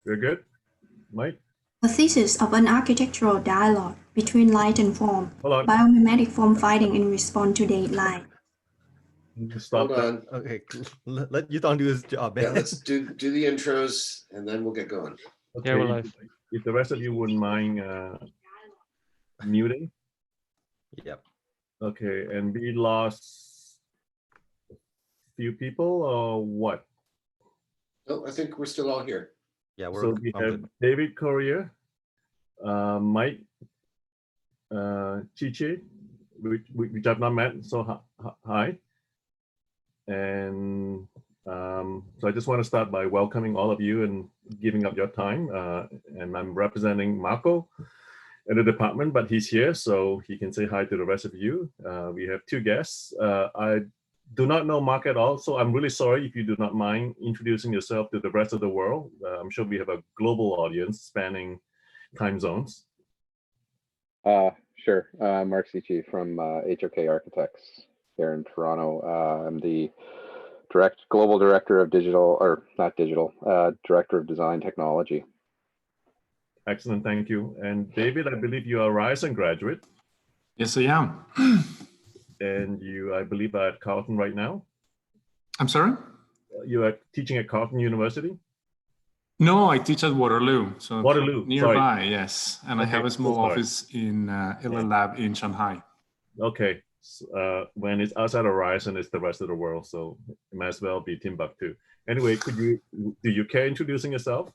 We're good? Mike? A thesis of an architectural dialogue between light and form, Hold on. biomimetic form fighting in response to daylight. Stop Hold on. Okay, let Yutong do his job, man. Yeah, let's do the intros and then we'll get going. Okay, Yeah, we're live. if the rest of you wouldn't mind muting. Yep. Okay, and we lost a few people or what? Oh, I think we're still all here. Yeah, So we have David Correa, Mike, Chichi, which I've not met, so hi. And so I just want to start by welcoming all of you and giving up your time. And I'm representing Marco in the department, but he's here, so he can say hi to the rest of you. We have two guests. I do not know Mark at all, so I'm really sorry if you do not mind introducing yourself to the rest of the world. I'm sure we have a global audience spanning time zones. Sure. Mark Cici from HOK Architects here in Toronto. I'm the global director of director of design technology. Excellent, thank you. And David, I believe you are a Ryerson graduate. Yes, I am. And you, I believe, are at Carleton right now? I'm sorry? You are teaching at Carleton University? No, I teach at Waterloo. So Waterloo, nearby, sorry. Yes. And okay, I have a small office in LL Lab in Shanghai. Okay. When it's outside of Ryerson, it's the rest of the world. So it might as well be Timbuktu. Anyway, do you care introducing yourself?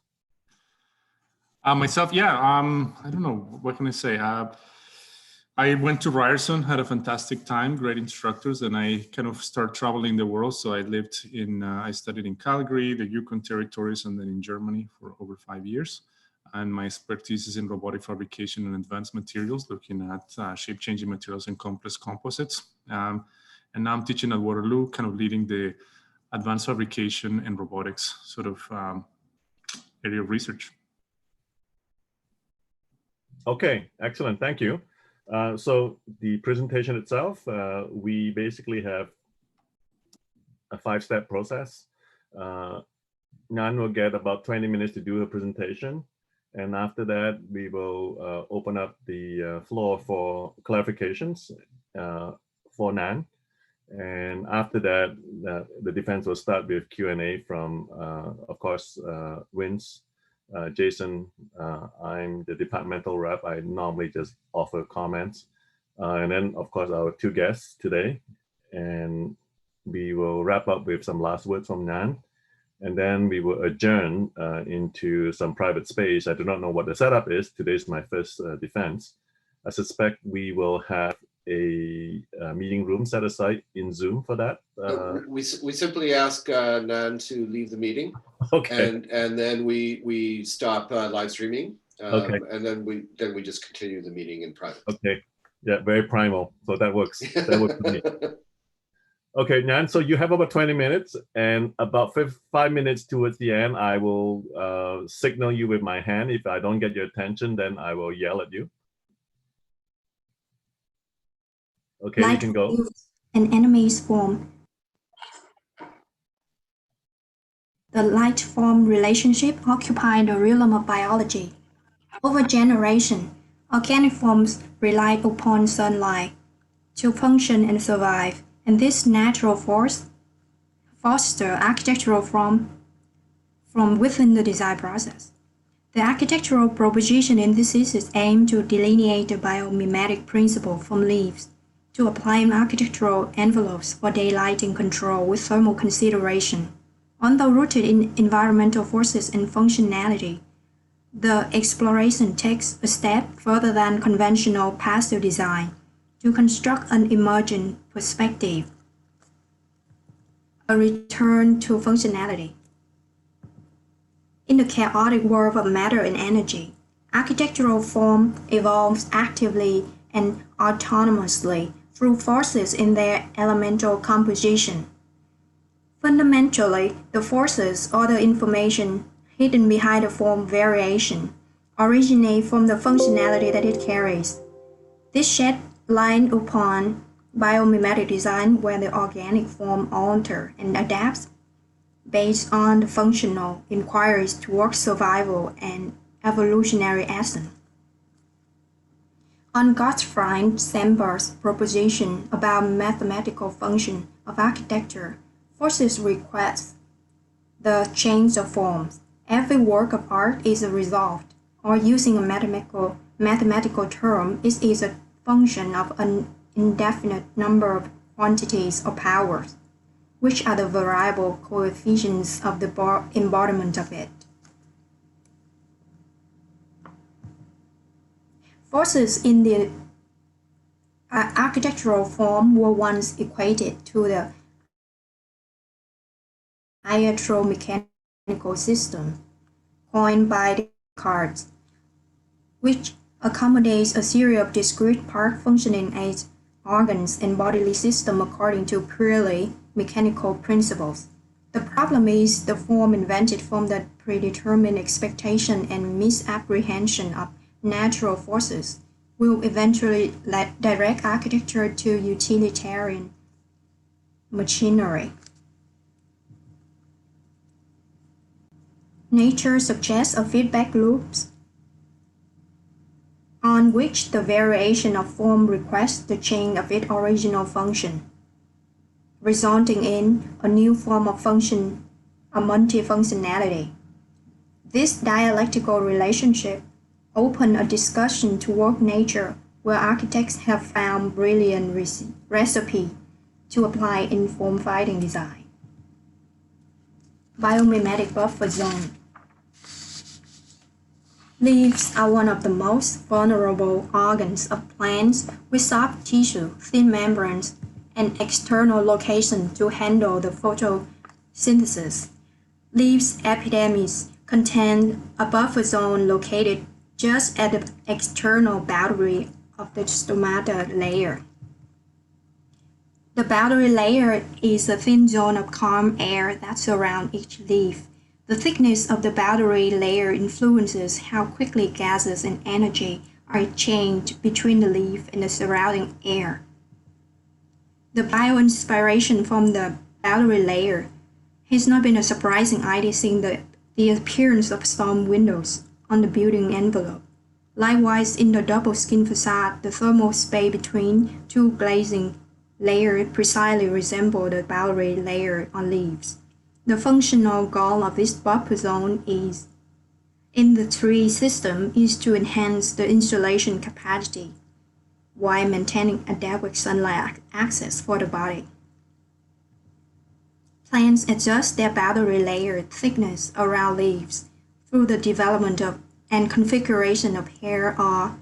Myself, yeah. I don't know. What can I say? I went to Ryerson, had a fantastic time, great instructors, and I kind of started traveling the world. So I lived I studied in Calgary, the Yukon territories, and then in Germany for over 5 years. And my expertise is in robotic fabrication and advanced materials, looking at shape-changing materials and complex composites. And now I'm teaching at Waterloo, kind of leading the advanced fabrication and robotics sort of area of research. Okay, excellent, thank you. So the presentation itself, we basically have a 5-step process. Ngan will get about 20 minutes to do her presentation. And after that, we will open up the floor for clarifications for Ngan. And after that, the defense will start with Q&A from, of course, Vince, Jason. I'm the departmental rep. I normally just offer comments. And then, of course, our two guests today. And we will wrap up with some last words from Ngan. And then we will adjourn into some private space. I do not know what the setup is. Today's my first defense. I suspect we will have a meeting room set aside in Zoom for that. We simply ask Ngan to leave the meeting. Okay. And then we stop live streaming. Okay. And then we just continue the meeting in private. Okay. Yeah, very primal. So that works. That works for me. Okay, Ngan, so you have about 20 minutes, and about 5 minutes towards the end, I will signal you with my hand. If I don't get your attention, then I will yell at you. Okay, you can go. An enemy's form. The light-form relationship occupied the realm of biology. Over generation, organic forms rely upon sunlight to function and survive. And this natural force fosters architectural from within the design process. The architectural proposition in this thesis aims to delineate the biomimetic principle from leaves to apply architectural envelopes for daylighting control with thermal consideration. Although rooted in environmental forces and functionality, the exploration takes a step further than conventional passive design to construct an emergent perspective, a return to functionality. In the chaotic world of matter and energy, architectural form evolves actively and autonomously through forces in their elemental composition. Fundamentally, the forces or the information hidden behind the form variation originate from the functionality that it carries. This shed light upon biomimetic design where the organic form alters and adapts based on the functional inquiries towards survival and evolutionary essence. On Gottfried Semper's proposition about mathematical function of architecture, forces request the change of forms. Every work of art is a result, or using a mathematical term, it is a function of an indefinite number of quantities or powers, which are the variable coefficients of the embodiment of it. Forces in the architectural form were once equated to the iatromechanical system, coined by Descartes, which accommodates a series of discrete parts functioning as organs and bodily systems according to purely mechanical principles. The problem is the form invented from the predetermined expectation and misapprehension of natural forces will eventually direct architecture to utilitarian machinery. Nature suggests a feedback loop on which the variation of form requests the change of its original function, resulting in a new form of function, a multifunctionality. This dialectical relationship opened a discussion toward nature where architects have found brilliant recipe to apply in form-fitting design. Biomimetic buffer zone. Leaves are one of the most vulnerable organs of plants with soft tissue, thin membranes, and external location to handle the photosynthesis. Leaves epidermis contain a buffer zone located just at the external boundary of the stomata layer. The boundary layer is a thin zone of calm air that surrounds each leaf. The thickness of the boundary layer influences how quickly gases and energy are exchanged between the leaf and the surrounding air. The bioinspiration from the boundary layer has not been a surprising idea seeing the appearance of storm windows on the building envelope. Likewise, in the double skin facade, the thermal space between two glazing layers precisely resembles the boundary layer on leaves. The functional goal of this buffer zone is, in the tree system, is to enhance the insulation capacity while maintaining adequate sunlight access for the body. Plants adjust their boundary layer thickness around leaves through the development of and configuration of hair or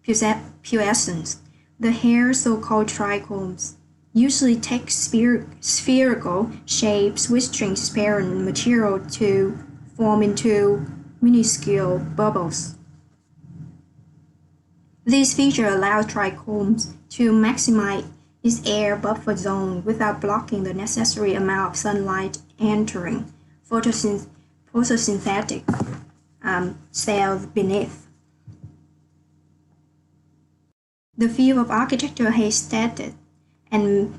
pubescence. The hair, so-called trichomes, usually take spherical shapes with transparent material to form into minuscule bubbles. This feature allows trichomes to maximize its air buffer zone without blocking the necessary amount of sunlight entering photosynthetic cells beneath. The field of architecture has stated the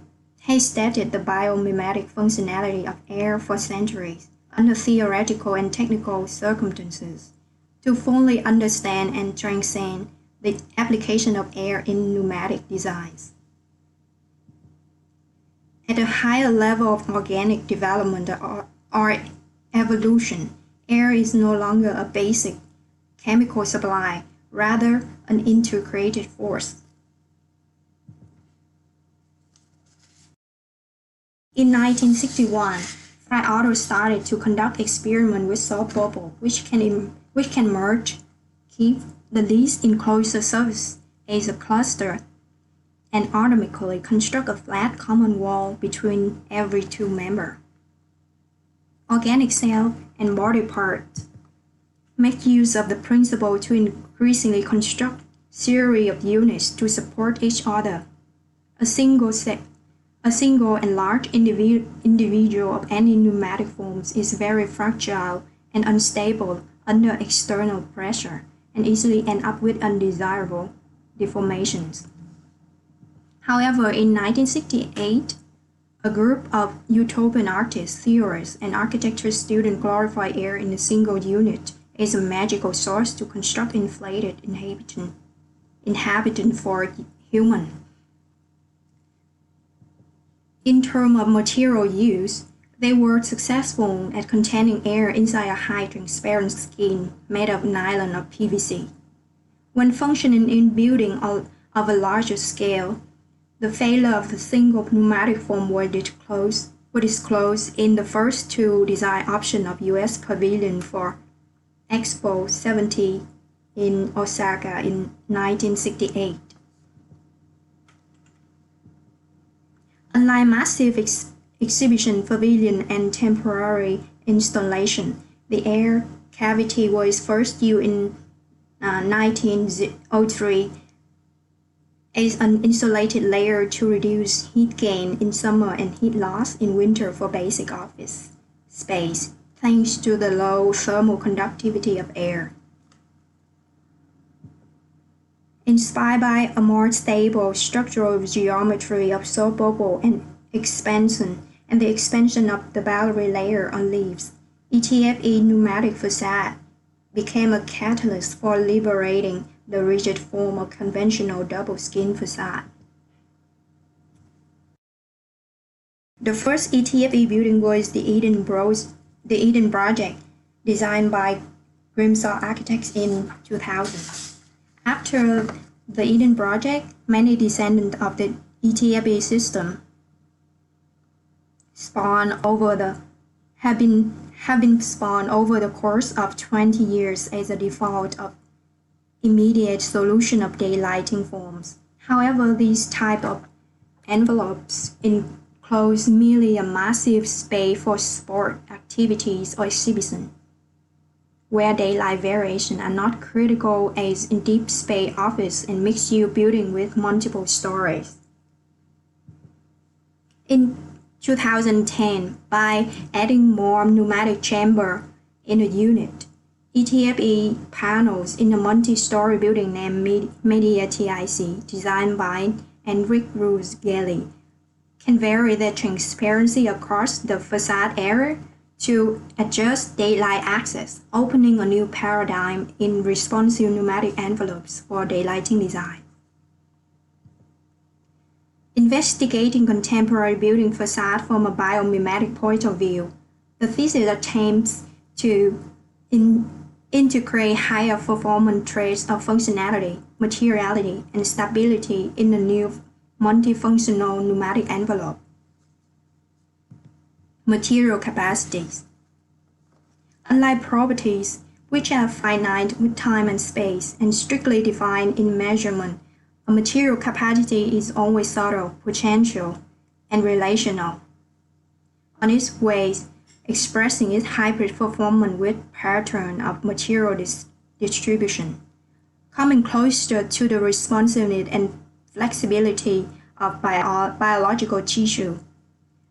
biomimetic functionality of air for centuries under theoretical and technical circumstances. To fully understand and transcend the application of air in pneumatic designs. At a higher level of organic development or evolution, air is no longer a basic chemical supply, rather an integrated force. In 1961, Fry Otto started to conduct experiments with soap bubble, which can merge, keep the least enclosed surface as a cluster, and automatically construct a flat common wall between every two members. Organic cell and body parts make use of the principle to increasingly construct series of units to support each other. A single and large individual of any pneumatic forms is very fragile and unstable under external pressure and easily end up with undesirable deformations. However, in 1968, A group of utopian artists, theorists, and architecture students glorify air in a single unit as a magical source to construct inflated inhabitant for human. In terms of material use, they were successful at containing air inside a high transparent skin made of nylon or PVC. When functioning in building of a larger scale, the failure of the single pneumatic form were disclosed in the first two design options of U.S. Pavilion for Expo 70 in Osaka in 1968. Unlike massive exhibition pavilion and temporary installation, the air cavity was first used in 1903 as an insulated layer to reduce heat gain in summer and heat loss in winter for basic office space, thanks to the low thermal conductivity of air. Inspired by a more stable structural geometry of soap bubble and expansion, and the expansion of the boundary layer on leaves, ETFE pneumatic facade became a catalyst for liberating the rigid form of conventional double-skin facade. The first ETFE building was the Eden Project, designed by Grimshaw Architects in 2000. After the Eden Project, many descendants of the ETFE system have been spawned over the course of 20 years as a default of immediate solution of daylighting forms. However, these type of envelopes enclose merely a massive space for sport activities or exhibition, where daylight variations are not critical as in deep space office and mixed-use building with multiple stories. In 2010, by adding more pneumatic chamber in a unit, ETFE panels in a multi-story building named Media TIC, designed by Enric Ruz-Gelli, can vary their transparency across the facade area to adjust daylight access, opening a new paradigm in responsive pneumatic envelopes for daylighting design. Investigating contemporary building facade from a biomimetic point of view, the thesis attempts to integrate higher performance traits of functionality, materiality, and stability in a new multifunctional pneumatic envelope. Material capacities. Unlike properties, which are finite with time and space and strictly defined in measurement, a material capacity is always subtle, potential, and relational. On its ways, expressing its hybrid performance with pattern of material distribution, coming closer to the responsiveness and flexibility of biological tissue.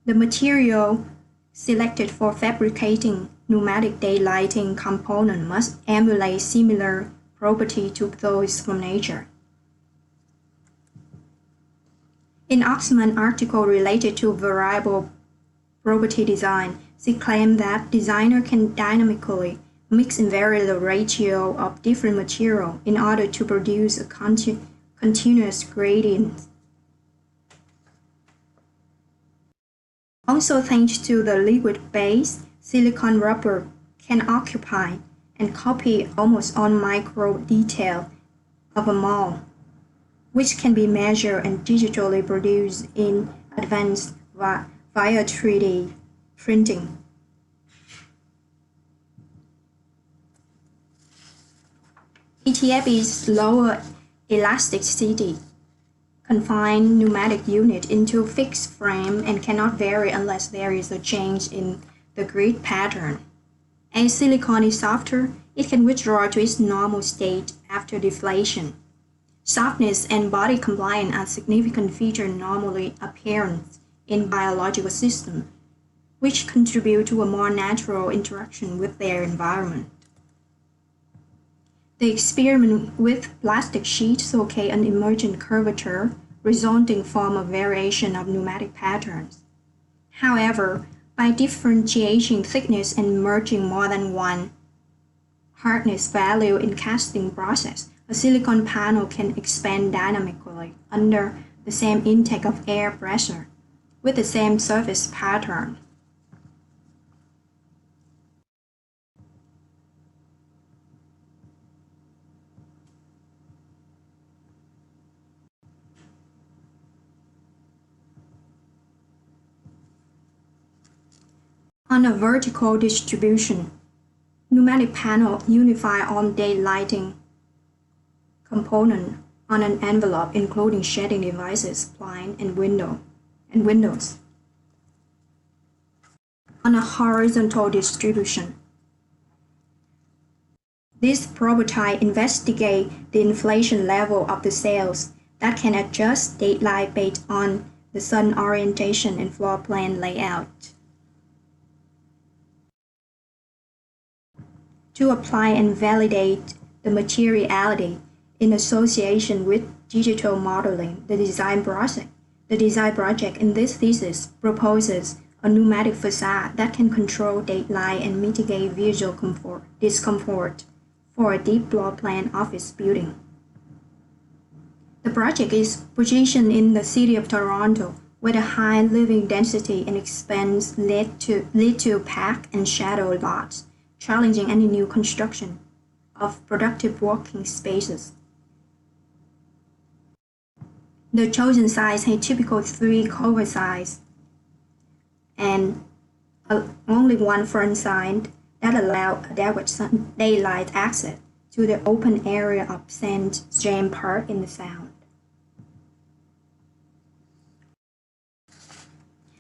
The material selected for fabricating pneumatic daylighting components must emulate similar property to those from nature. In Oxman's article related to variable property design, she claimed that designer can dynamically mix and vary the ratio of different materials in order to produce a continuous gradient. Also, thanks to the liquid base, silicon rubber can occupy and copy almost all micro detail of a mold, which can be measured and digitally produced in advance via 3D printing. ETFE's lower elasticity confine pneumatic unit into fixed frame and cannot vary unless there is a change in the grid pattern. As silicon is softer, it can withdraw to its normal state after deflation. Softness and body compliance are significant features normally apparent in biological systems, which contribute to a more natural interaction with their environment. The experiment with plastic sheets showcased an emergent curvature resulting from a variation of pneumatic patterns. However, by differentiating thickness and merging more than one hardness value in casting process, a silicon panel can expand dynamically under the same intake of air pressure with the same surface pattern. On a vertical distribution, pneumatic panel unify on-day lighting component on an envelope including shading devices, blind, and windows. On a horizontal distribution, this prototype investigates the inflation level of the cells that can adjust daylight based on the sun orientation and floor plan layout. To apply and validate the materiality in association with digital modeling, the design project in this thesis proposes a pneumatic facade that can control daylight and mitigate visual discomfort for a deep floor plan office building. The project is positioned in the city of Toronto, where the high living density and expense lead to pack and shadow lots, challenging any new construction of productive working spaces. The chosen size has typical 3 cover sides and only one front side that allows direct daylight access to the open area of St. James Park in the Sound.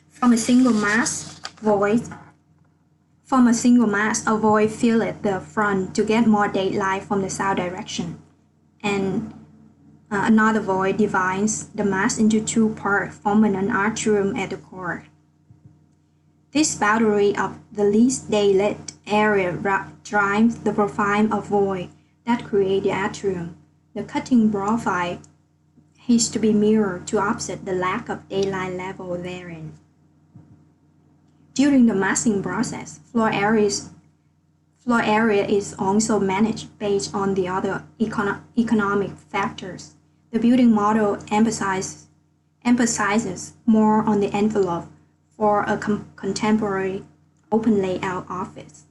From a single mass, avoid fillet the front to get more daylight from the south direction, and another void divides the mass into 2 parts, forming an atrium at the core. This boundary of the least daylit area drives the profile of void that create the atrium. The cutting profile has to be mirrored to offset the lack of daylight level therein. During the massing process, floor area is also managed based on the other economic factors. The building model emphasizes more on the envelope for a contemporary open layout office.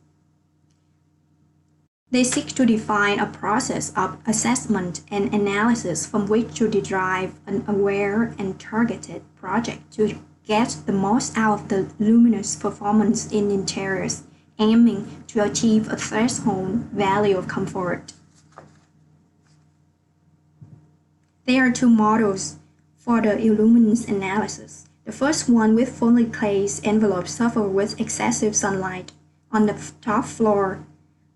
They seek to define a process of assessment and analysis from which to derive an aware and targeted project to get the most out of the luminous performance in interiors, aiming to achieve a threshold value of comfort. There are 2 models for the illuminance analysis. The first one with fully glazed envelopes suffer with excessive sunlight on the top floor,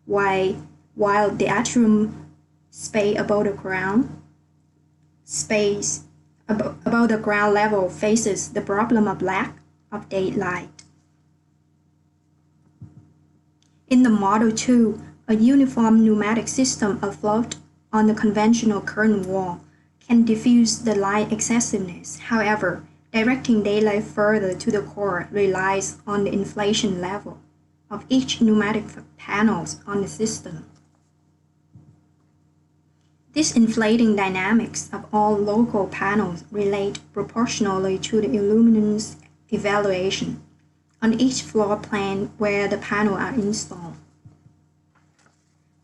while the atrium space above the ground level faces the problem of lack of daylight. In the Model 2, a uniform pneumatic system afloat on the conventional curtain wall can diffuse the light excessiveness. However, directing daylight further to the core relies on the inflation level of each pneumatic panels on the system. This inflating dynamics of all local panels relate proportionally to the illuminance evaluation on each floor plan where the panels are installed.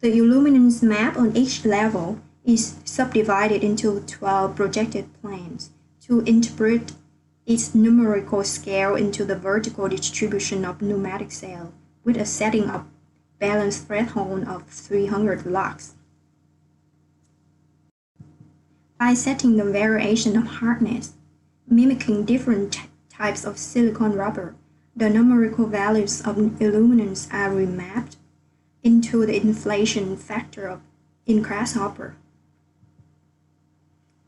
The illuminance map on each level is subdivided into 12 projected planes to interpret its numerical scale into the vertical distribution of pneumatic cells with a setting of balance threshold of 300 lux. By setting the variation of hardness, mimicking different types of silicon rubber, the numerical values of illuminance are remapped into the inflation factor in Grasshopper.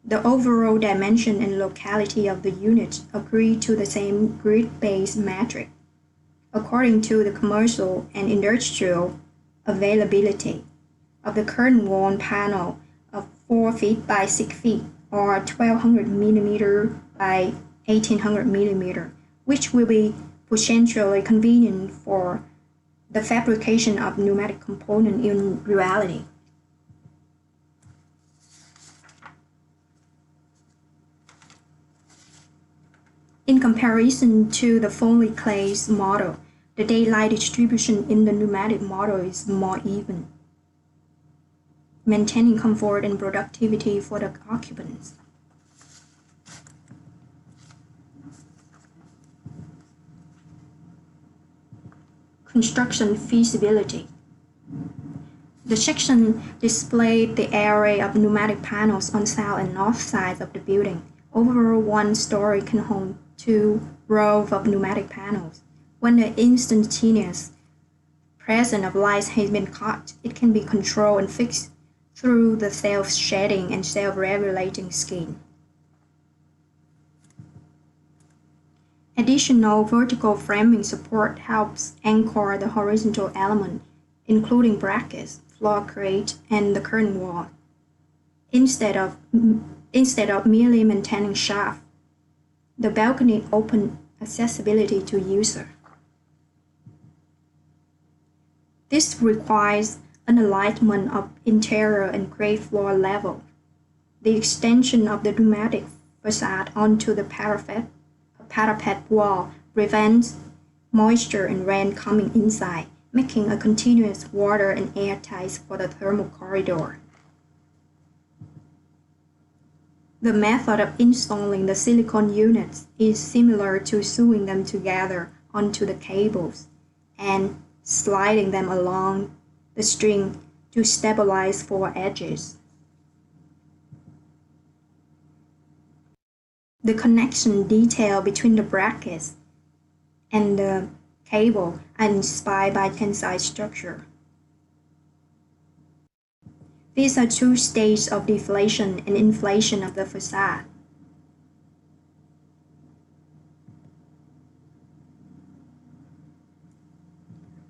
The overall dimension and locality of the unit agree to the same grid-based metric, according to the commercial and industrial availability of the curtain wall panel of 4 feet by 6 feet or 1200 mm by 1800 mm which will be potentially convenient for the fabrication of pneumatic components in reality. In comparison to the fully glazed model, the daylight distribution in the pneumatic model is more even, maintaining comfort and productivity for the occupants. Construction feasibility. The section displayed the array of pneumatic panels on south and north sides of the building. Overall, one story can hold 2 rows of pneumatic panels. When the instantaneous presence of light has been cut, it can be controlled and fixed through the self-shading and self-regulating scheme. Additional vertical framing support helps anchor the horizontal element, including brackets, floor crate, and the curtain wall, instead of merely maintaining shaft. The balcony open accessibility to user. This requires an alignment of interior and grade floor level. The extension of the pneumatic facade onto the parapet wall prevents moisture and rain coming inside, making a continuous water and air ties for the thermal corridor. The method of installing the silicone units is similar to sewing them together onto the cables and sliding them along the string to stabilize 4 edges. The connection detail between the brackets and the cable are inspired by tensile structure. These are 2 stages of deflation and inflation of the facade.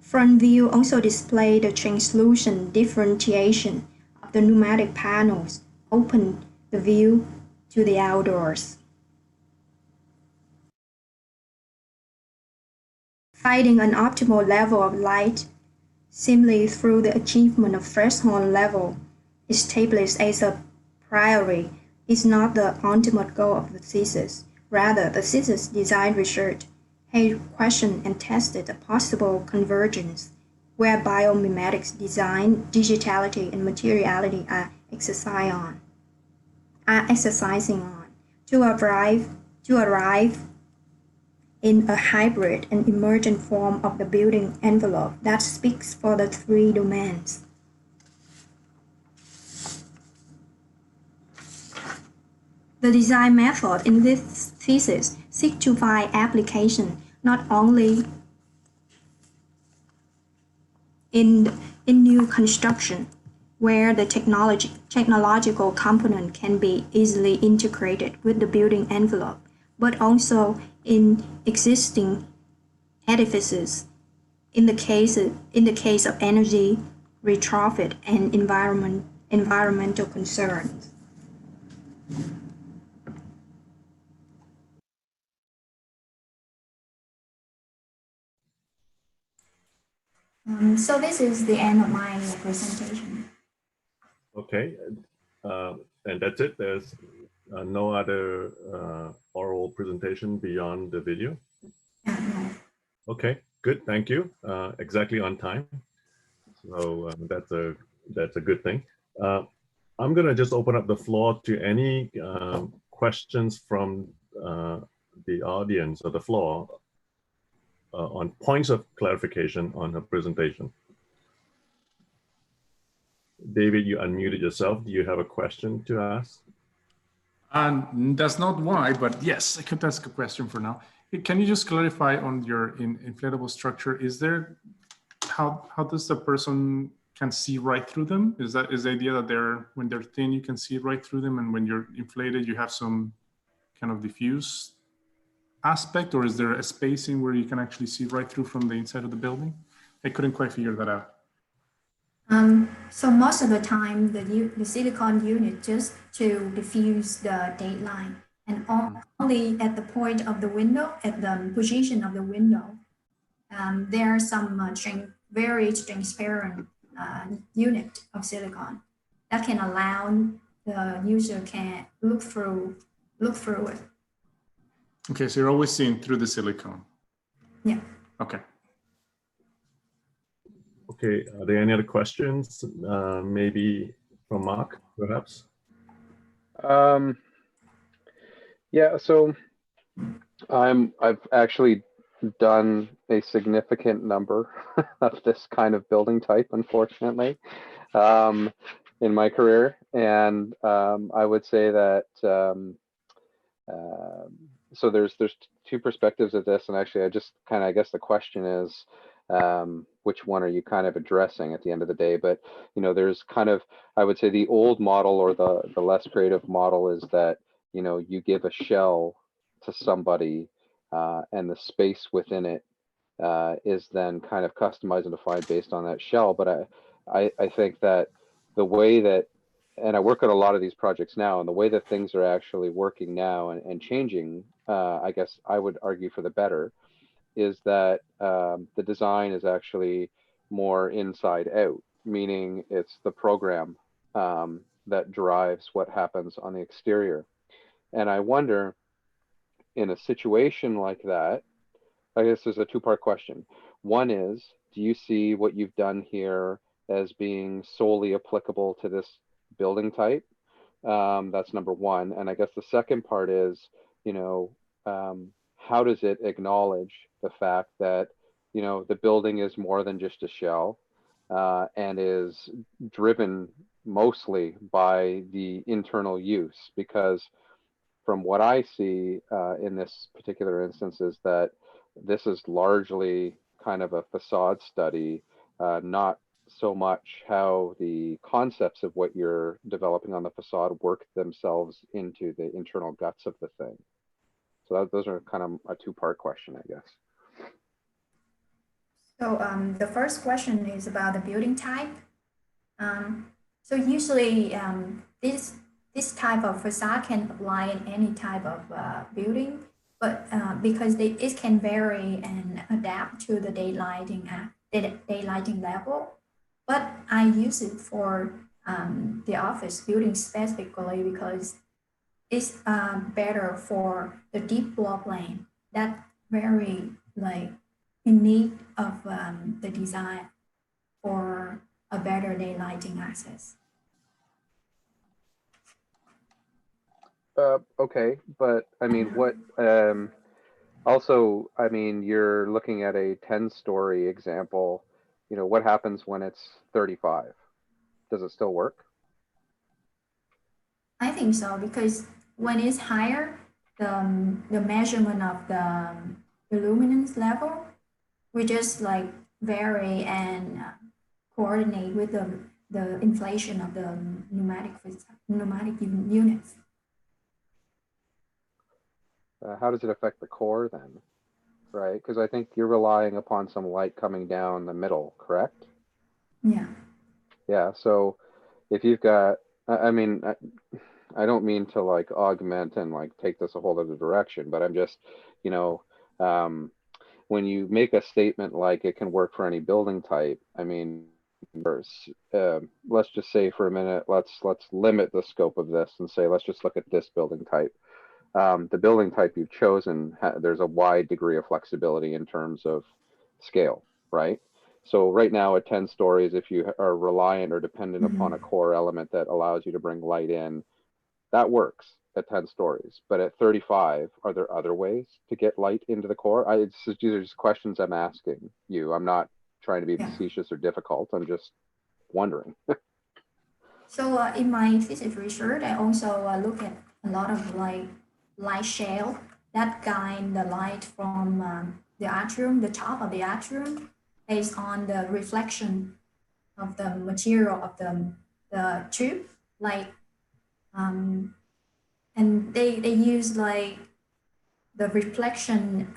Front view also displays the translucent differentiation of the pneumatic panels, open the view to the outdoors. Finding an optimal level of light simply through the achievement of threshold level established as a priori is not the ultimate goal of the thesis. Rather, the thesis design research has questioned and tested a possible convergence where biomimetic design, digitality, and materiality are exercising on to arrive in a hybrid and emergent form of the building envelope that speaks for the 3 domains. The design method in this thesis seeks to find application not only in new construction, where the technological component can be easily integrated with the building envelope, but also in existing edifices in the case of energy, retrofit, and environmental concerns. So this is the end of my presentation. Okay, and that's it. There's no other oral presentation beyond the video. No. Okay, good. Thank you. Exactly on time. So that's a good thing. I'm going to just open up the floor to any questions from the audience or the floor on points of clarification on the presentation. David, you unmuted yourself. Do you have a question to ask? That's not why, but yes, I could ask a question for now. Can you just clarify on your inflatable structure? Is there, how does the person can see right through them? Is the idea that when they're thin, you can see right through them, and when you're inflated, you have some kind of diffuse aspect, or is there a spacing where you can actually see right through from the inside of the building? I couldn't quite figure that out. So most of the time, the silicone unit just to diffuse the daylight, And only at the point of the window, at the position of the window, there are some very transparent unit of silicon that can allow the user can look through it. Okay, so you're always seeing through the silicone. Yeah. Okay. Okay, are there any other questions? Maybe from Mark, perhaps? Yeah, so I've actually done a significant number of this kind of building type, unfortunately, in my career. And I would say that, so there's two perspectives of this. And actually, I guess the question is, which one are you kind of addressing at the end of the day? But, there's kind of, I would say the old model or the less creative model is that, you give a shell to somebody and the space within it is then kind of customized and defined based on that shell. But I think that the way that, and I work on a lot of these projects now, and the way that things are actually working now and changing, I guess I would argue for the better, is that the design is actually more inside out, meaning it's the program that drives what happens on the exterior. And I wonder, in a situation like that, I guess there's a two-part question. One is, do you see what you've done here as being solely applicable to this building type? That's number one. And I guess the second part is, how does it acknowledge the fact that, the building is more than just a shell and is driven mostly by the internal use? Because from what I see in this particular instance is that this is largely kind of a facade study, not so much how the concepts of what you're developing on the facade work themselves into the internal guts of the thing. So those are kind of a two-part question, I guess. So the first question is about the building type. So usually this type of facade can apply in any type of building, but because it can vary and adapt to the daylighting level. But I use it for the office building specifically because it's better for the deep block plane that very in need of the design for a better daylighting access. Okay, but I mean, what also, I mean, you're looking at a 10-story example. What happens when it's 35? Does it still work? I think so, because when it's higher, the measurement of the luminance level, we just vary and coordinate with the inflation of the pneumatic units. How does it affect the core then? Right, because I think you're relying upon some light coming down the middle, correct? Yeah. Yeah, so if you've got, I mean, I don't mean to augment and take this a whole other direction, but I'm just, when you make a statement like it can work for any building type, I mean, let's just say for a minute, let's limit the scope of this and say, let's just look at this building type. The building type you've chosen, there's a wide degree of flexibility in terms of scale, right? So right now at 10 stories, if you are reliant or dependent upon a core element that allows you to bring light in, that works at 10 stories. But at 35, are there other ways to get light into the core? These are just questions I'm asking you. I'm not trying to be facetious or difficult. I'm just wondering. So in my thesis research, I also look at a lot of light shell that guide the light from the atrium, the top of the atrium, based on the reflection of the material of the tube. And they use the reflection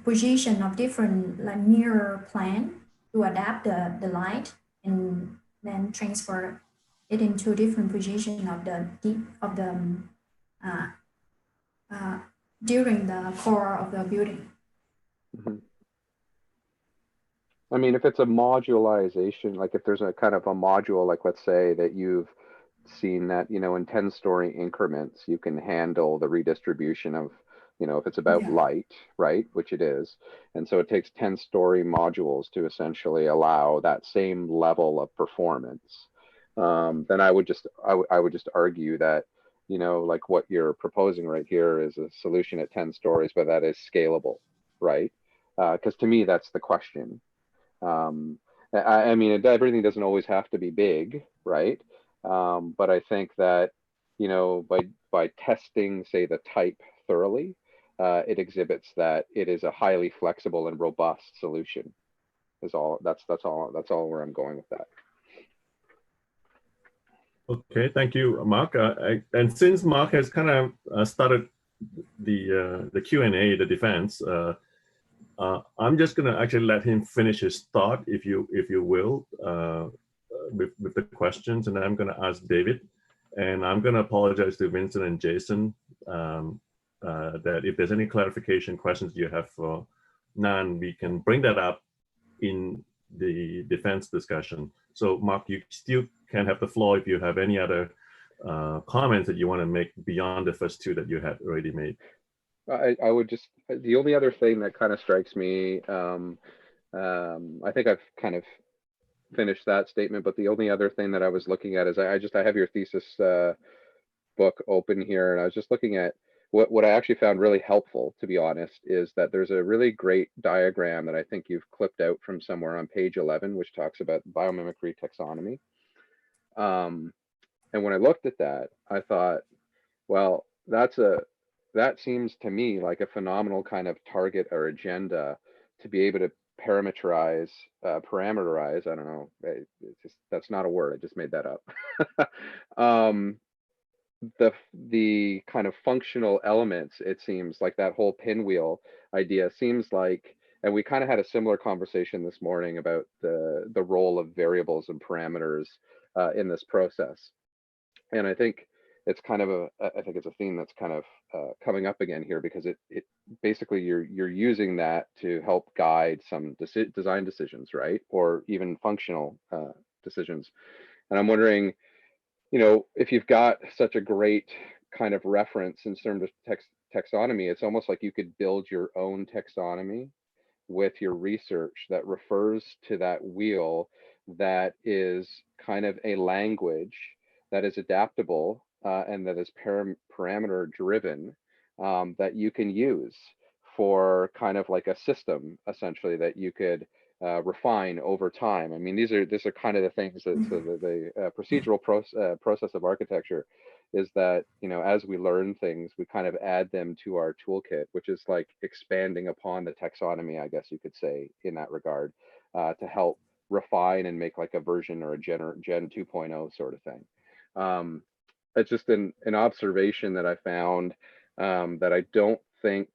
position of different mirror plane to adapt the light and then transfer it into different position of the during the core of the building. Mhm. I mean, if it's a modularization, like if there's a kind of a module, like let's say that you've seen that, you know, in 10-story increments, you can handle the redistribution of, you know, if it's about Yeah. light, right, which it is. And so it takes 10-story modules to essentially allow that same level of performance. Then I would just argue that, you know, like what you're proposing right here is a solution at 10 stories, but that is scalable, right? Because to me, that's the question. I mean, everything doesn't always have to be big, right? But I think that, you know, by testing, say, the type thoroughly, it exhibits that it is a highly flexible and robust solution. That's all where I'm going with that. Okay, thank you, Mark. And since Mark has kind of started the Q&A, the defense, I'm just going to actually let him finish his thought, if you will, with the questions, and I'm going to ask David, and I'm going to apologize to Vincent and Jason that if there's any clarification questions you have for Ngan, we can bring that up in the defense discussion. So Mark, you still can have the floor if you have any other comments that you want to make beyond the first two that you had already made. I would just, the only other thing that kind of strikes me, I think I've kind of finished that statement, but the only other thing that I was looking at is I have your thesis book open here, and I was just looking at what I actually found really helpful, to be honest, is that there's a really great diagram that I think you've clipped out from somewhere on page 11, which talks about biomimicry taxonomy. And when I looked at that, I thought, well, that seems to me like a phenomenal kind of target or agenda to be able to parameterize, I don't know, that's not a word, I just made that up. The kind of functional elements, it seems like that whole pinwheel idea seems like, and we kind of had a similar conversation this morning about the role of variables and parameters in this process. And I think it's kind of I think it's a theme that's kind of coming up again here, because it basically you're using that to help guide some design decisions, right? Or even functional decisions. And I'm wondering, you know, if you've got such a great kind of reference in terms of taxonomy, it's almost like you could build your own taxonomy with your research that refers to that wheel, that is kind of a language that is adaptable and that is parameter driven, that you can use for kind of like a system, essentially, that you could refine over time. I mean, these are kind of the things that, so the procedural process of architecture is that, you know, as we learn things, we kind of add them to our toolkit, which is like expanding upon the taxonomy, I guess you could say, in that regard, to help refine and make like a version or a Gen 2.0 sort of thing. It's just an observation that I found that I don't think,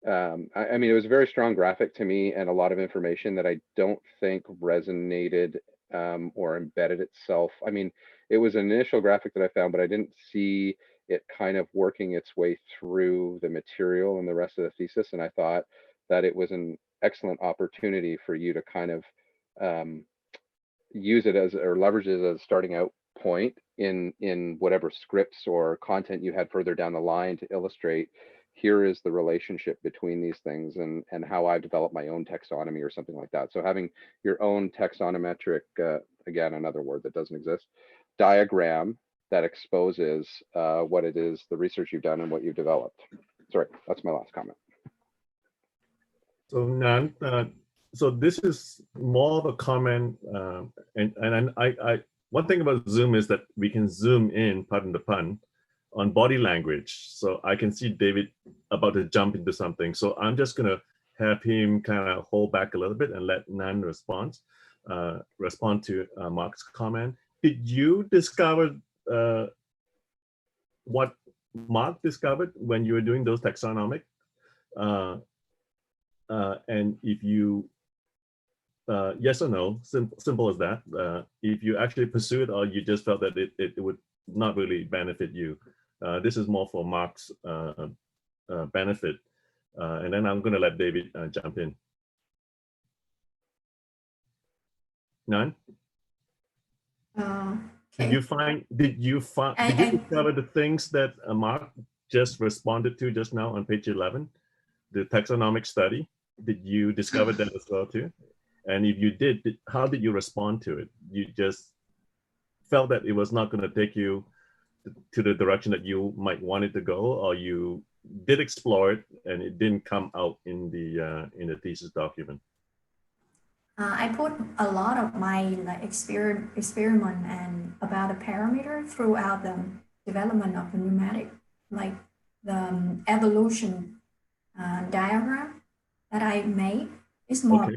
I mean, it was a very strong graphic to me and a lot of information that I don't think resonated or embedded itself. I mean, it was an initial graphic that I found, but I didn't see it kind of working its way through the material and the rest of the thesis. And I thought that it was an excellent opportunity for you to kind of use it as, or leverage it as a starting out point in whatever scripts or content you had further down the line to illustrate, here is the relationship between these things and how I've developed my own taxonomy or something like that. So having your own taxonometric, again, another word that doesn't exist, diagram that exposes what it is, the research you've done and what you've developed. Sorry, that's my last comment. So Ngan, so this is more of a comment, and I one thing about Zoom is that we can zoom in, pardon the pun, on body language. So I can see David about to jump into something. So I'm just gonna have him kind of hold back a little bit and let Ngan respond to Mark's comment. Did you discover what Mark discovered when you were doing those taxonomic? And if you, yes or no, simple as that. If you actually pursue it, or you just felt that it would not really benefit you. This is more for Mark's benefit. And then I'm going to let David jump in. Ngan? Did you discover the things that Mark just responded to just now on page 11, the taxonomic study? Did you discover that as well too? And if you did, how did you respond to it? You just felt that it was not going to take you to the direction that you might want it to go, or you did explore it and it didn't come out in the thesis document? I put a lot of my experiment and about the parameter throughout the development of the pneumatic, like the evolution diagram that I made is more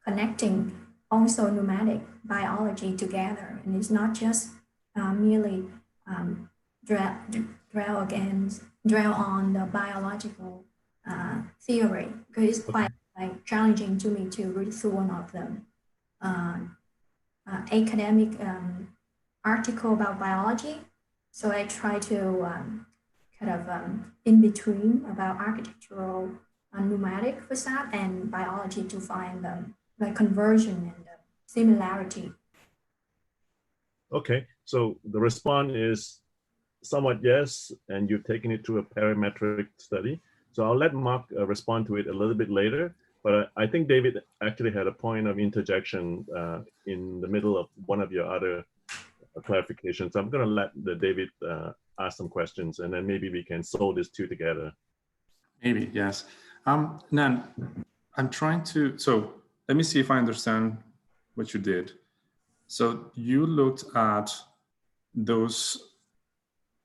connecting also pneumatic biology together, and it's not just merely dwell on the biological theory, because it's quite challenging to me to read through one of them academic article about biology. So I try to in between about architectural pneumatic facade and biology to find the conversion and the similarity. Okay, so the response is somewhat yes, and you've taken it to a parametric study. So I'll let Mark respond to it a little bit later, but I think David actually had a point of interjection in the middle of one of your other clarifications. I'm going to let David ask some questions, and then maybe we can sew these two together. Maybe, yes. Ngan, I'm trying to, so let me see if I understand what you did. So you looked at those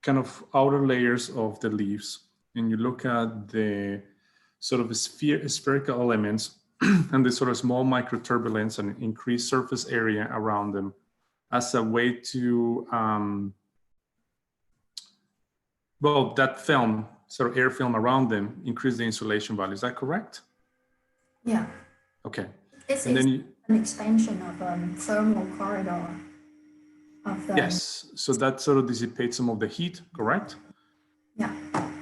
kind of outer layers of the leaves, and you look at the sort of spherical elements and the sort of small microturbulence and increased surface area around them as a way to, well, that film, sort of air film around them, increase the insulation value. Is that correct? Yeah. Okay. It's an expansion of thermal corridor. Yes, so that sort of dissipates some of the heat, correct? Yeah.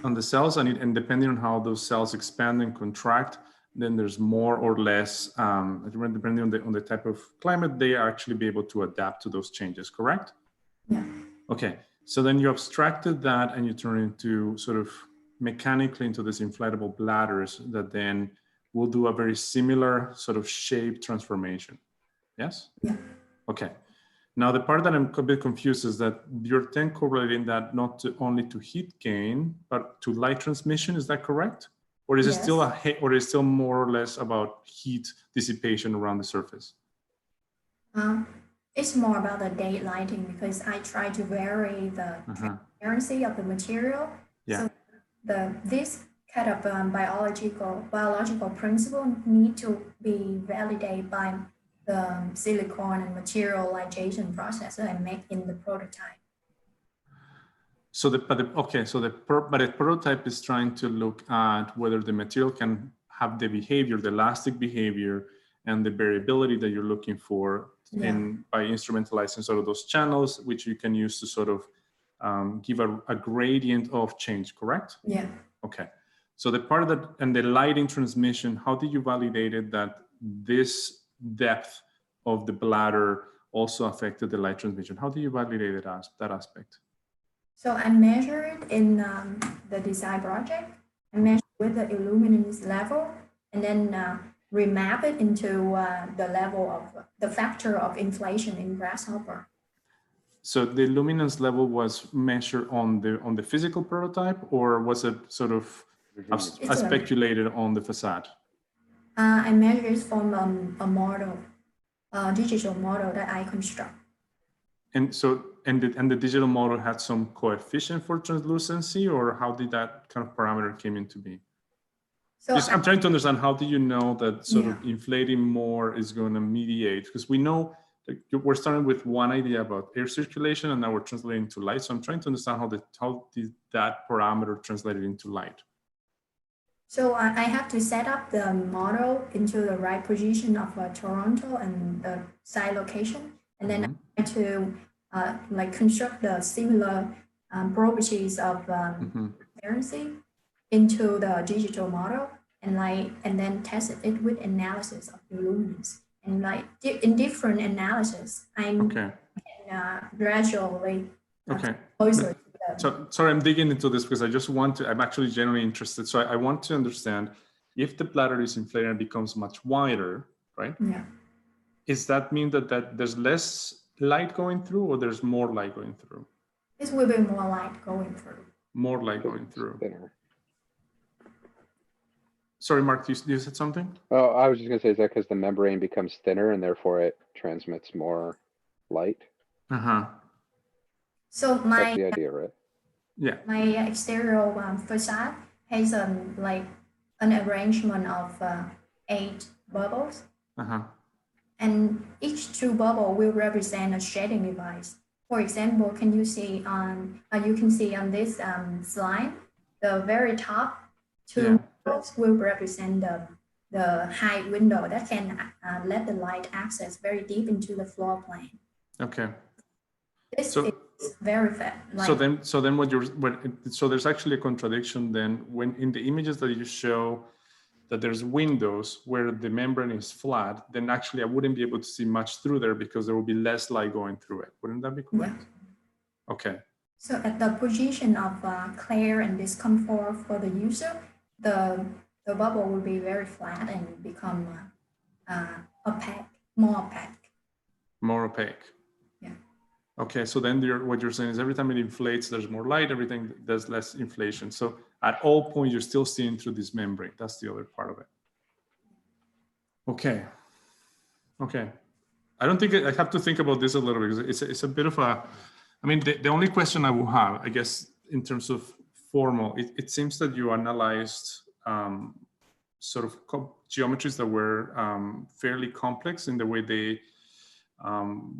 On the cells, and depending on how those cells expand and contract, then there's more or less, depending on the type of climate, they actually be able to adapt to those changes, correct? Yeah. Okay, so then you abstracted that and you turn it into sort of mechanically into these inflatable bladders that then will do a very similar sort of shape transformation. Yes? Yeah. Okay. Now, the part that I'm a bit confused is that you're then correlating that not only to heat gain, but to light transmission. Is that correct? Or is it still still more or less about heat dissipation around the surface? It's more about the daylighting, because I try to vary the transparency of the material. Yeah. So this kind of biological principle need to be validated by the silicon and materialization process that I make in the prototype. So the prototype is trying to look at whether the material can have the behavior, the elastic behavior, and the variability that you're looking for by instrumentalizing sort of those channels, which you can use to sort of give a gradient of change, correct? Yeah. Okay. So the part that, and the lighting transmission, how did you validate it that this depth of the bladder also affected the light transmission? How do you validate it as that aspect? So I measured it in the design project. I measured with the luminance level, and then remap it into the level of the factor of inflation in grasshopper. So the luminance level was measured on the physical prototype, or was it sort of speculated on the facade? I measured it from a model, digital model that I construct. And so, and the digital model had some coefficient for translucency, or how did that kind of parameter came into being? So I'm trying to understand, how do you know that sort of inflating more is going to mediate? Because we know that we're starting with one idea about air circulation, and now we're translating to light. So I'm trying to understand how did that parameter translated into light? So I have to set up the model into the right position of Toronto and the site location, and then I try to construct the similar properties of transparency into the digital model and then tested it with analysis of the luminance. And in different analysis, I'm Okay. Gradually Okay. closer to the, So sorry, I'm digging into this because I just want to, I'm actually genuinely interested. So I want to understand if the bladder is inflated and becomes much wider, right? yeah. Does that mean that there's less light going through or there's more light going through? This will be more light going through. More light going through. Thinner. Sorry, Mark, you said something? Oh, I was just gonna say, is that because the membrane becomes thinner and therefore it transmits more light? Uh-huh. So That's the idea, right? my exterior facade has like an arrangement of 8 bubbles, Uh-huh. and each 2 bubble will represent a shading device. For example, can you see on you can see on this slide, the very top 2 bubbles will represent the height window that can let the light access very deep into the floor plane. Okay. This is very fast. So then so there's actually a contradiction then when in the images that you show that there's windows where the membrane is flat, then actually I wouldn't be able to see much through there because there will be less light going through it. Wouldn't that be correct? Yeah. Okay. So at the position of glare and discomfort for the user, the bubble will be very flat and become opaque, more opaque. More opaque. Yeah. Okay, so then what you're saying is every time it inflates, there's more light, everything there's less inflation. So at all points, you're still seeing through this membrane. That's the other part of it. Okay. Okay. I don't think I have to think about this a little bit because it's a bit of a, I mean, the only question I will have, I guess, in terms of formal, it seems that you analyzed sort of geometries that were fairly complex in the way they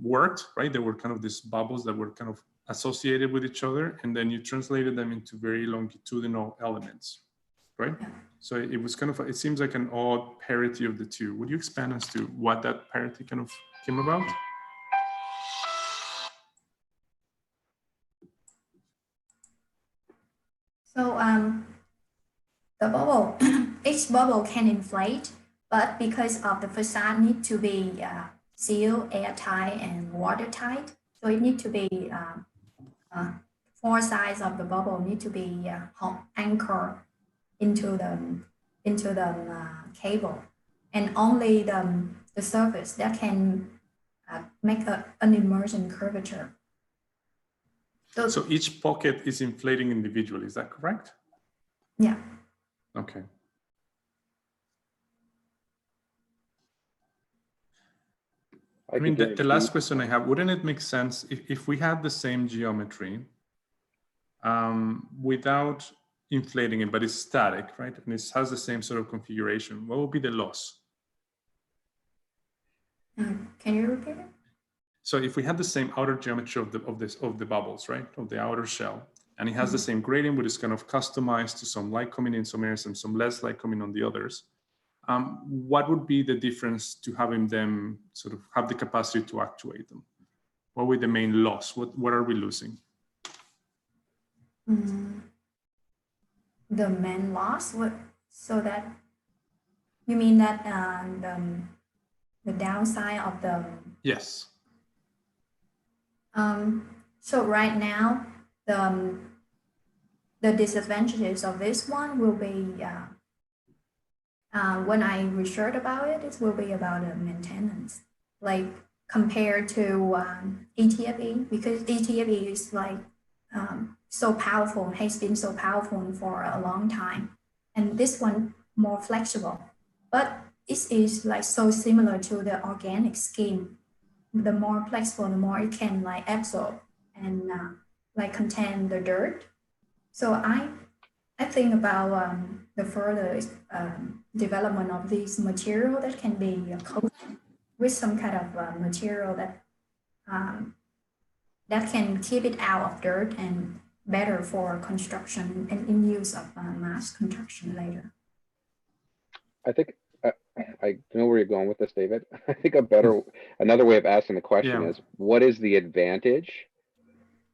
worked, right? They were kind of these bubbles that were kind of associated with each other, and then you translated them into very longitudinal elements, right? Yeah. So it was kind of, it seems like an odd parity of the two. Would you expand as to what that parity kind of came about? So the bubble, each bubble can inflate, but because of the facade need to be sealed, airtight, and watertight, so it need to be 4 sides of the bubble need to be anchored into the cable, and only the surface that can make an immersion curvature. So each pocket is inflating individually, is that correct? Yeah. Okay. I mean, the last question I have, wouldn't it make sense if we had the same geometry without inflating it, but it's static, right? And it has the same sort of configuration. What would be the loss? Can you repeat it? So if we had the same outer geometry of the bubbles, right, of the outer shell, and it has the same gradient, but it's kind of customized to some light coming in some areas and some less light coming on the others, what would be the difference to having them sort of have the capacity to actuate them? What would be the main loss? What are we losing? The main loss? So that you mean that the downside of the? Yes. So right now, the disadvantages of this one will be when I research about it, it will be about maintenance, like compared to ETFE, because ETFE is like so powerful, has been so powerful for a long time, and this one more flexible, but it is like so similar to the organic scheme. The more flexible, the more it can like absorb and like contain the dirt. So I think about the further development of this material that can be coated with some kind of material that that can keep it out of dirt and better for construction and in use of mass construction later. I think I know where you're going with this, David. I think another way of asking the question is, what is the advantage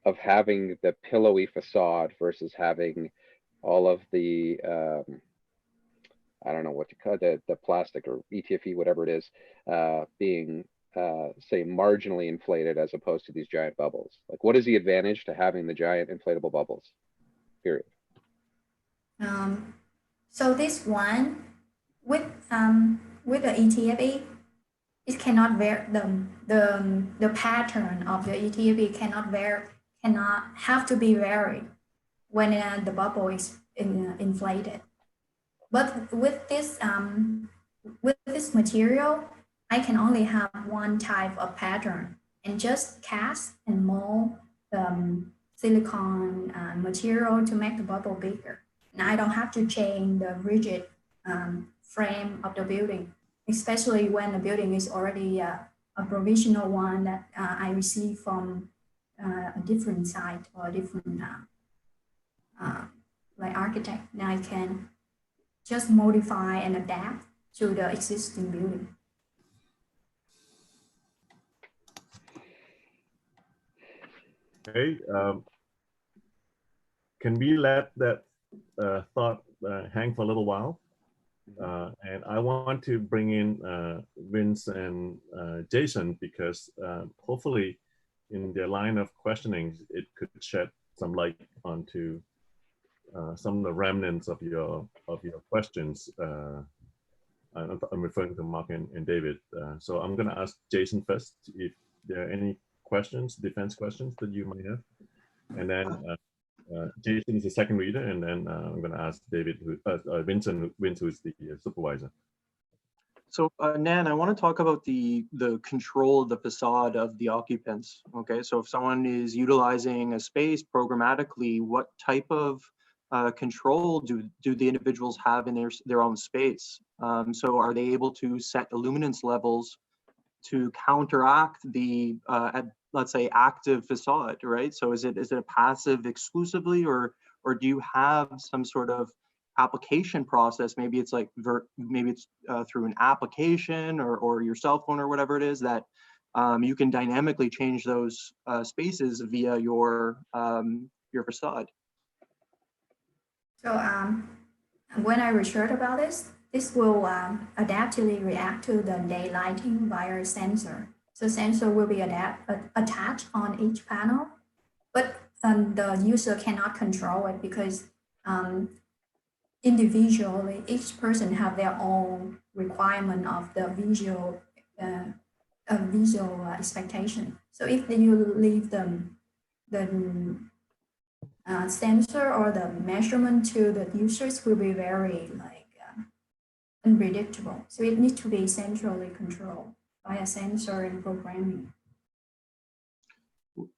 of having the pillowy facade versus having all of the, I don't know what you call it, the plastic or ETFE, whatever it is, being, say, marginally inflated as opposed to these giant bubbles? Like, what is the advantage to having the giant inflatable bubbles, period? So this one, with the ETFE, it cannot vary, the pattern of the ETFE cannot have to be varied when the bubble is inflated. But with this material, I can only have one type of pattern and just cast and mold the silicon material to make the bubble bigger. And I don't have to change the rigid frame of the building, especially when the building is already a provisional one that I received from a different site or a different like architect. Now I can just modify and adapt to the existing building. Okay, can we let that thought hang for a little while? And I want to bring in Vince and Jason, because hopefully in their line of questioning, it could shed some light onto some of the remnants of your questions. I'm referring to Mark and David. So I'm going to ask Jason first if there are any questions, defense questions that you might have. And then Jason is the second reader, and then I'm going to ask David, Vince, who is the supervisor. So Ngan, I want to talk about the control of the facade of the occupants. Okay, so if someone is utilizing a space programmatically, what type of control do the individuals have in their own space? So are they able to set illuminance levels to counteract the let's say active facade, right? So is it a passive exclusively, or do you have some sort of application process? Maybe it's like through an application or your cell phone or whatever it is that you can dynamically change those spaces via your facade. So when I researched about this will adaptively react to the daylighting via a sensor. So sensor will be attached on each panel, but the user cannot control it because individually, each person have their own requirement of the visual expectation. So if you leave the sensor or the measurement to the users, will be very unpredictable. So it needs to be centrally controlled by a sensor and programming.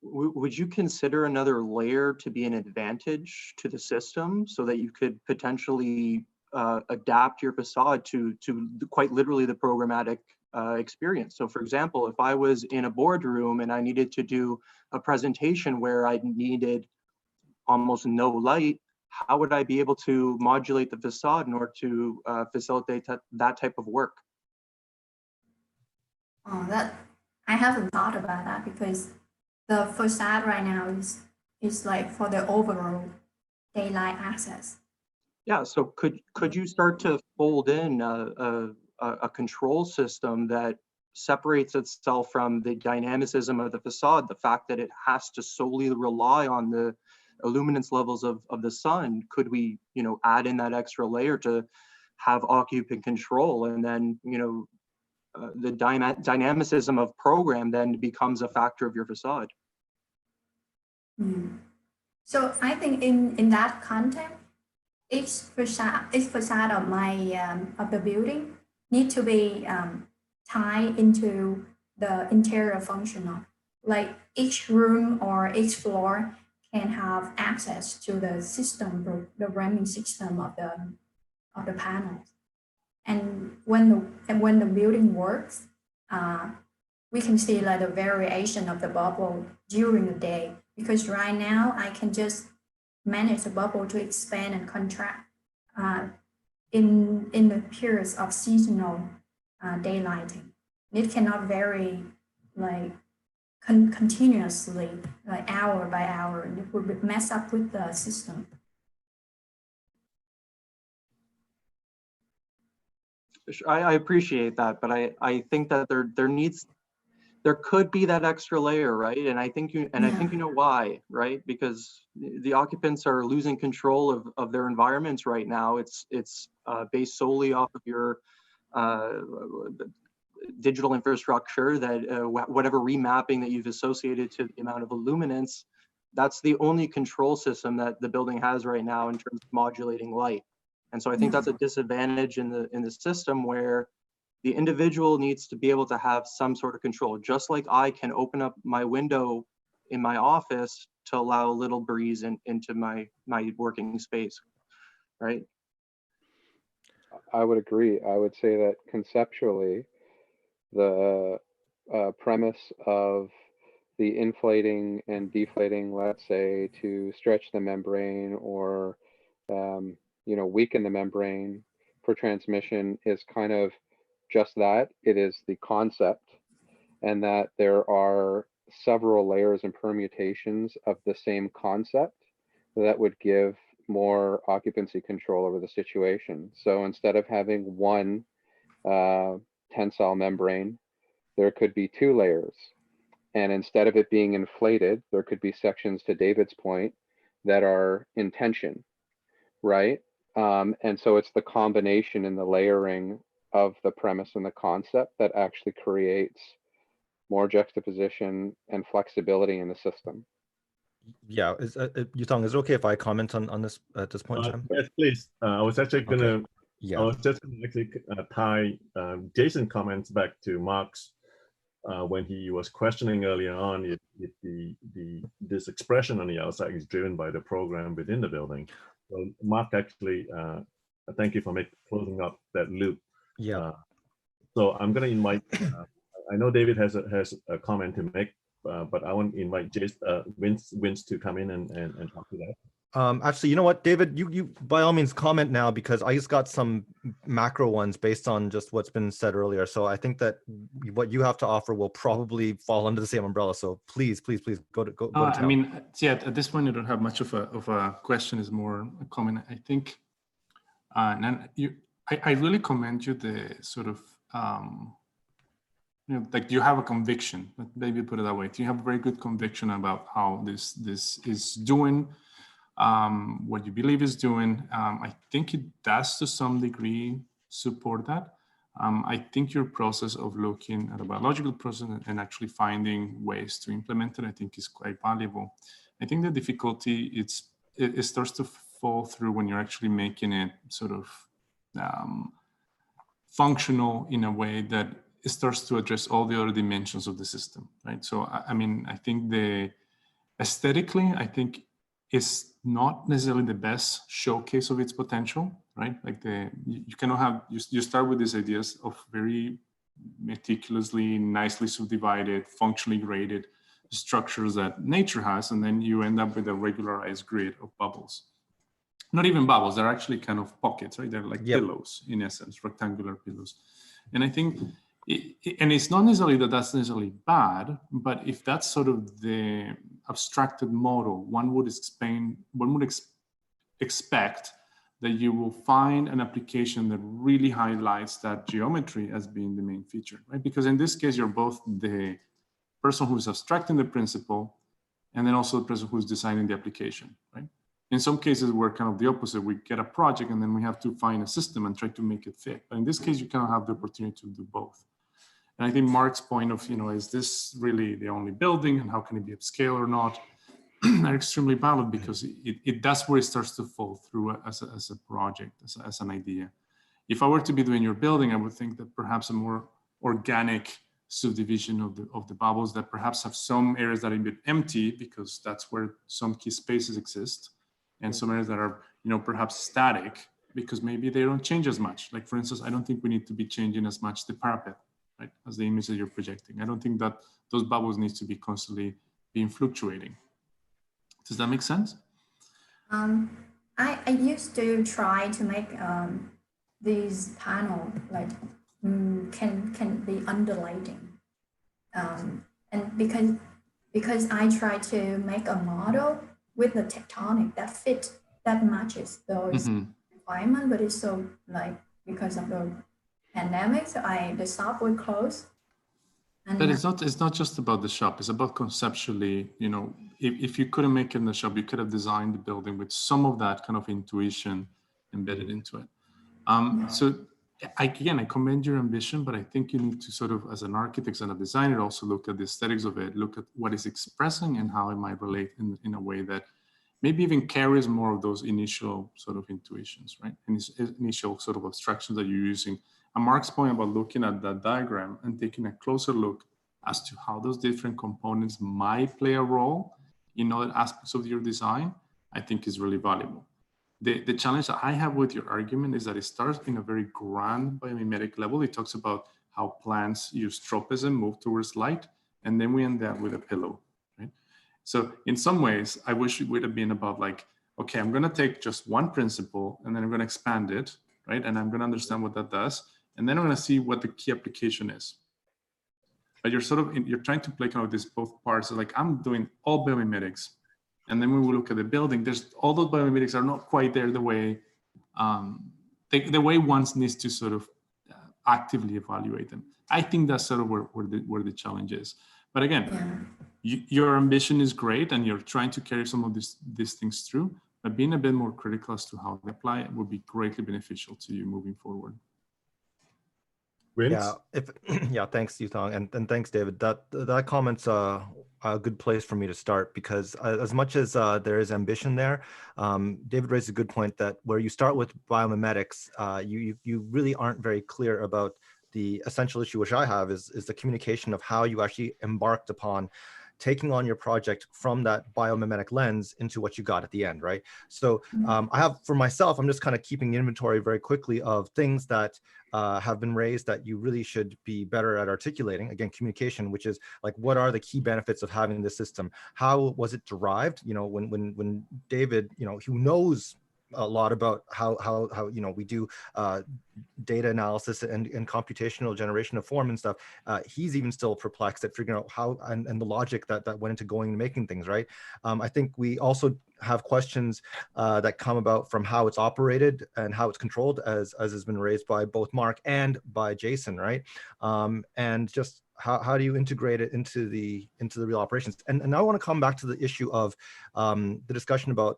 Would you consider another layer to be an advantage to the system so that you could potentially adapt your facade to quite literally the programmatic experience? So for example, if I was in a boardroom and I needed to do a presentation where I needed almost no light, how would I be able to modulate the facade in order to facilitate that type of work? Oh, that I haven't thought about that, because the facade right now is like for the overall daylight access. Yeah, so could you start to fold in a control system that separates itself from the dynamicism of the facade, the fact that it has to solely rely on the illuminance levels of the sun? Could we, add in that extra layer to have occupant control, and then, the dynamicism of program then becomes a factor of your facade? So I think in that context, each facade of my of the building need to be tied into the interior functional. Like each room or each floor can have access to the system, the programming system of the panels. And when the building works, we can see like the variation of the bubble during the day. Because right now I can just manage the bubble to expand and contract in the periods of seasonal daylighting. It cannot vary like continuously, like hour by hour. It would mess up with the system. I appreciate that, but I think that there could be that extra layer, right? And I think you know why, right? Because the occupants are losing control of their environments right now. It's based solely off of your digital infrastructure, that whatever remapping that you've associated to the amount of illuminance, that's the only control system that the building has right now in terms of modulating light. And so I think that's a disadvantage in the system, where the individual needs to be able to have some sort of control, just like I can open up my window in my office to allow a little breeze into my working space, right? I would agree. I would say that conceptually, the premise of the inflating and deflating, let's say, to stretch the membrane or weaken the membrane for transmission is kind of just that. It is the concept, and that there are several layers and permutations of the same concept that would give more occupancy control over the situation. So instead of having one tensile membrane, there could be 2 layers. And instead of it being inflated, there could be sections, to David's point, that are in tension, right? And so it's the combination and the layering of the premise and the concept that actually creates more juxtaposition and flexibility in the system. Yeah, Yutong, is it okay if I comment on this at this point in time? Yes, please. I was actually gonna. Okay. Yeah. I was just gonna actually tie Jason's comments back to Mark's when he was questioning earlier on if this expression on the outside is driven by the program within the building. So Mark actually, thank you for closing up that loop. Yeah. So I'm gonna invite. I know David has a comment to make, but I want to invite Vince to come in and talk to that. Actually, you know what, David, you by all means comment now, because I just got some macro ones based on just what's been said earlier. So I think that what you have to offer will probably fall under the same umbrella. So please go to I mean, yeah, at this point I don't have much of a question. Is more a comment. I think, and I really commend you the sort of like you have a conviction. Maybe put it that way. You have a very good conviction about how this is doing. What you believe is doing. I think it does to some degree support that. I think your process of looking at a biological process and actually finding ways to implement it, I think is quite valuable. I think the difficulty, it starts to fall through when you're actually making it sort of functional in a way that it starts to address all the other dimensions of the system, right? So, I mean, I think aesthetically, I think is not necessarily the best showcase of its potential, right? Like you cannot have, you start with these ideas of very meticulously, nicely subdivided, functionally graded structures that nature has, and then you end up with a regularized grid of bubbles. Not even bubbles, they're actually kind of pockets, right? They're like pillows in essence, rectangular pillows. And I think, and it's not necessarily that that's necessarily bad, but if that's sort of the abstracted model, one would expect that you will find an application that really highlights that geometry as being the main feature, right? Because in this case, you're both the person who's abstracting the principle and then also the person who's designing the application, right? In some cases, we're kind of the opposite. We get a project and then we have to find a system and try to make it fit. But in this case, you kind of have the opportunity to do both. And I think Mark's point of, is this really the only building and how can it be upscale or not, are extremely valid, because that's where it starts to fall through as a project, as an idea. If I were to be doing your building, I would think that perhaps a more organic subdivision of the bubbles that perhaps have some areas that are a bit empty because that's where some key spaces exist, and some areas that are, perhaps static because maybe they don't change as much. Like, for instance, I don't think we need to be changing as much the parapet, right, as the image that you're projecting. I don't think that those bubbles need to be constantly being fluctuating. Does that make sense? I used to try to make these panel like can be undulating, and because I try to make a model with the tectonic that matches those requirements, but it's so like because of the pandemic, the shop would close. And But it's not just about the shop. It's about conceptually, you know, if you couldn't make it in the shop, you could have designed the building with some of that kind of intuition embedded into it. So again, I commend your ambition, but I think you need to sort of, as an architect and a designer, also look at the aesthetics of it, look at what it's expressing and how it might relate in a way that maybe even carries more of those initial sort of intuitions, right? And initial sort of abstractions that you're using. And Mark's point about looking at that diagram and taking a closer look as to how those different components might play a role in other aspects of your design, I think is really valuable. The challenge that I have with your argument is that it starts in a very grand biomimetic level. It talks about how plants use tropism, move towards light, and then we end up with a pillow, right? So in some ways, I wish it would have been about like, okay, I'm going to take just one principle and then I'm going to expand it, right? And I'm going to understand what that does. And then I'm going to see what the key application is. But you're sort of, you're trying to play kind of these both parts. So like I'm doing all biomimetics. And then when we look at the building, there's all those biomimetics are not quite there the way the way one needs to sort of actively evaluate them. I think that's sort of where the challenge is. But again, your ambition is great and you're trying to carry some of these things through, but being a bit more critical as to how they apply would be greatly beneficial to you moving forward. Vince? Yeah, thanks, Yutong, and thanks, David. That comment's a good place for me to start, because as much as there is ambition there, David raised a good point that where you start with biomimetics, you really aren't very clear about the essential issue, which I have, is the communication of how you actually embarked upon taking on your project from that biomimetic lens into what you got at the end, right? So I have, for myself, I'm just kind of keeping inventory very quickly of things that have been raised that you really should be better at articulating. Again, communication, which is like, what are the key benefits of having this system? How was it derived? You know, when David, you know, who knows a lot about how you know, we do data analysis and computational generation of form and stuff, he's even still perplexed at figuring out how and the logic that went into going and making things, right? I think we also have questions that come about from how it's operated and how it's controlled, as has been raised by both Mark and by Jason, right? And just how do you integrate it into the real operations? And now I want to come back to the issue of the discussion about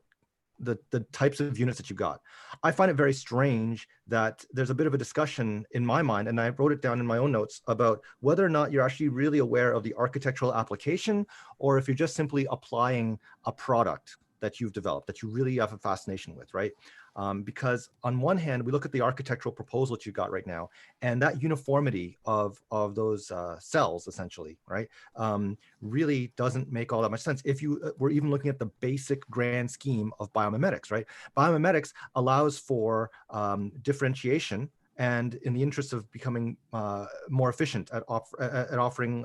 the types of units that you got. I find it very strange that there's a bit of a discussion in my mind, and I wrote it down in my own notes, about whether or not you're actually really aware of the architectural application, or if you're just simply applying a product that you've developed that you really have a fascination with, right? Because on one hand, we look at the architectural proposal that you got right now, and that uniformity of those cells, essentially, right, really doesn't make all that much sense. If you were even looking at the basic grand scheme of biomimetics, right? Biomimetics allows for differentiation, and in the interest of becoming more efficient at offering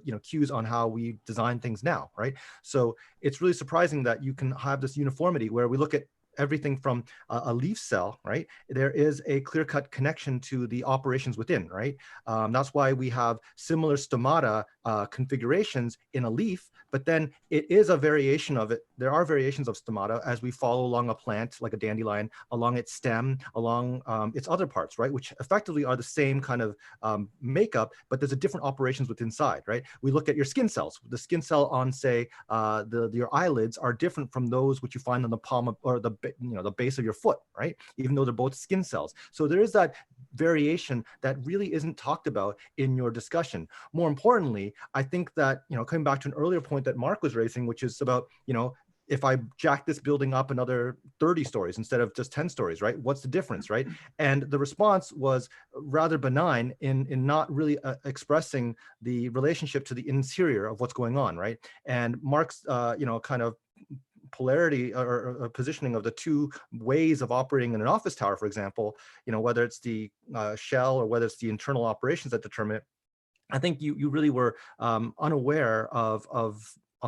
you know, cues on how we design things now, right? So it's really surprising that you can have this uniformity where we look at everything from a leaf cell, right? There is a clear-cut connection to the operations within, right? That's why we have similar stomata configurations in a leaf, but then it is a variation of it. There are variations of stomata as we follow along a plant, like a dandelion, along its stem, along its other parts, right? Which effectively are the same kind of makeup, but there's a different operations within inside, right? We look at your skin cells. The skin cell on, say, your eyelids are different from those which you find on the palm of, or the base of your foot, right? Even though they're both skin cells. So there is that variation that really isn't talked about in your discussion. More importantly, I think that, you know, coming back to an earlier point that Mark was raising, which is about, you know, if I jack this building up another 30 stories instead of just 10 stories, right? What's the difference, right? And the response was rather benign in not really expressing the relationship to the interior of what's going on, right? And Mark's, you know, kind of polarity or positioning of the two ways of operating in an office tower, for example, you know, whether it's the shell or whether it's the internal operations that determine it, I think you really were unaware of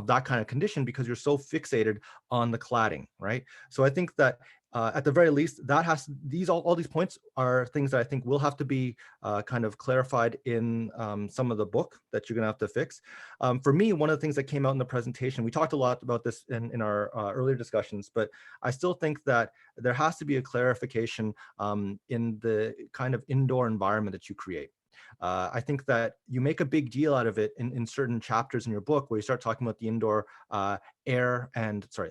that kind of condition because you're so fixated on the cladding, right? So I think that at the very least, that has all these points are things that I think will have to be kind of clarified in some of the book that you're going to have to fix. For me, one of the things that came out in the presentation, we talked a lot about this in our earlier discussions, but I still think that there has to be a clarification in the kind of indoor environment that you create. I think that you make a big deal out of it in certain chapters in your book where you start talking about the indoor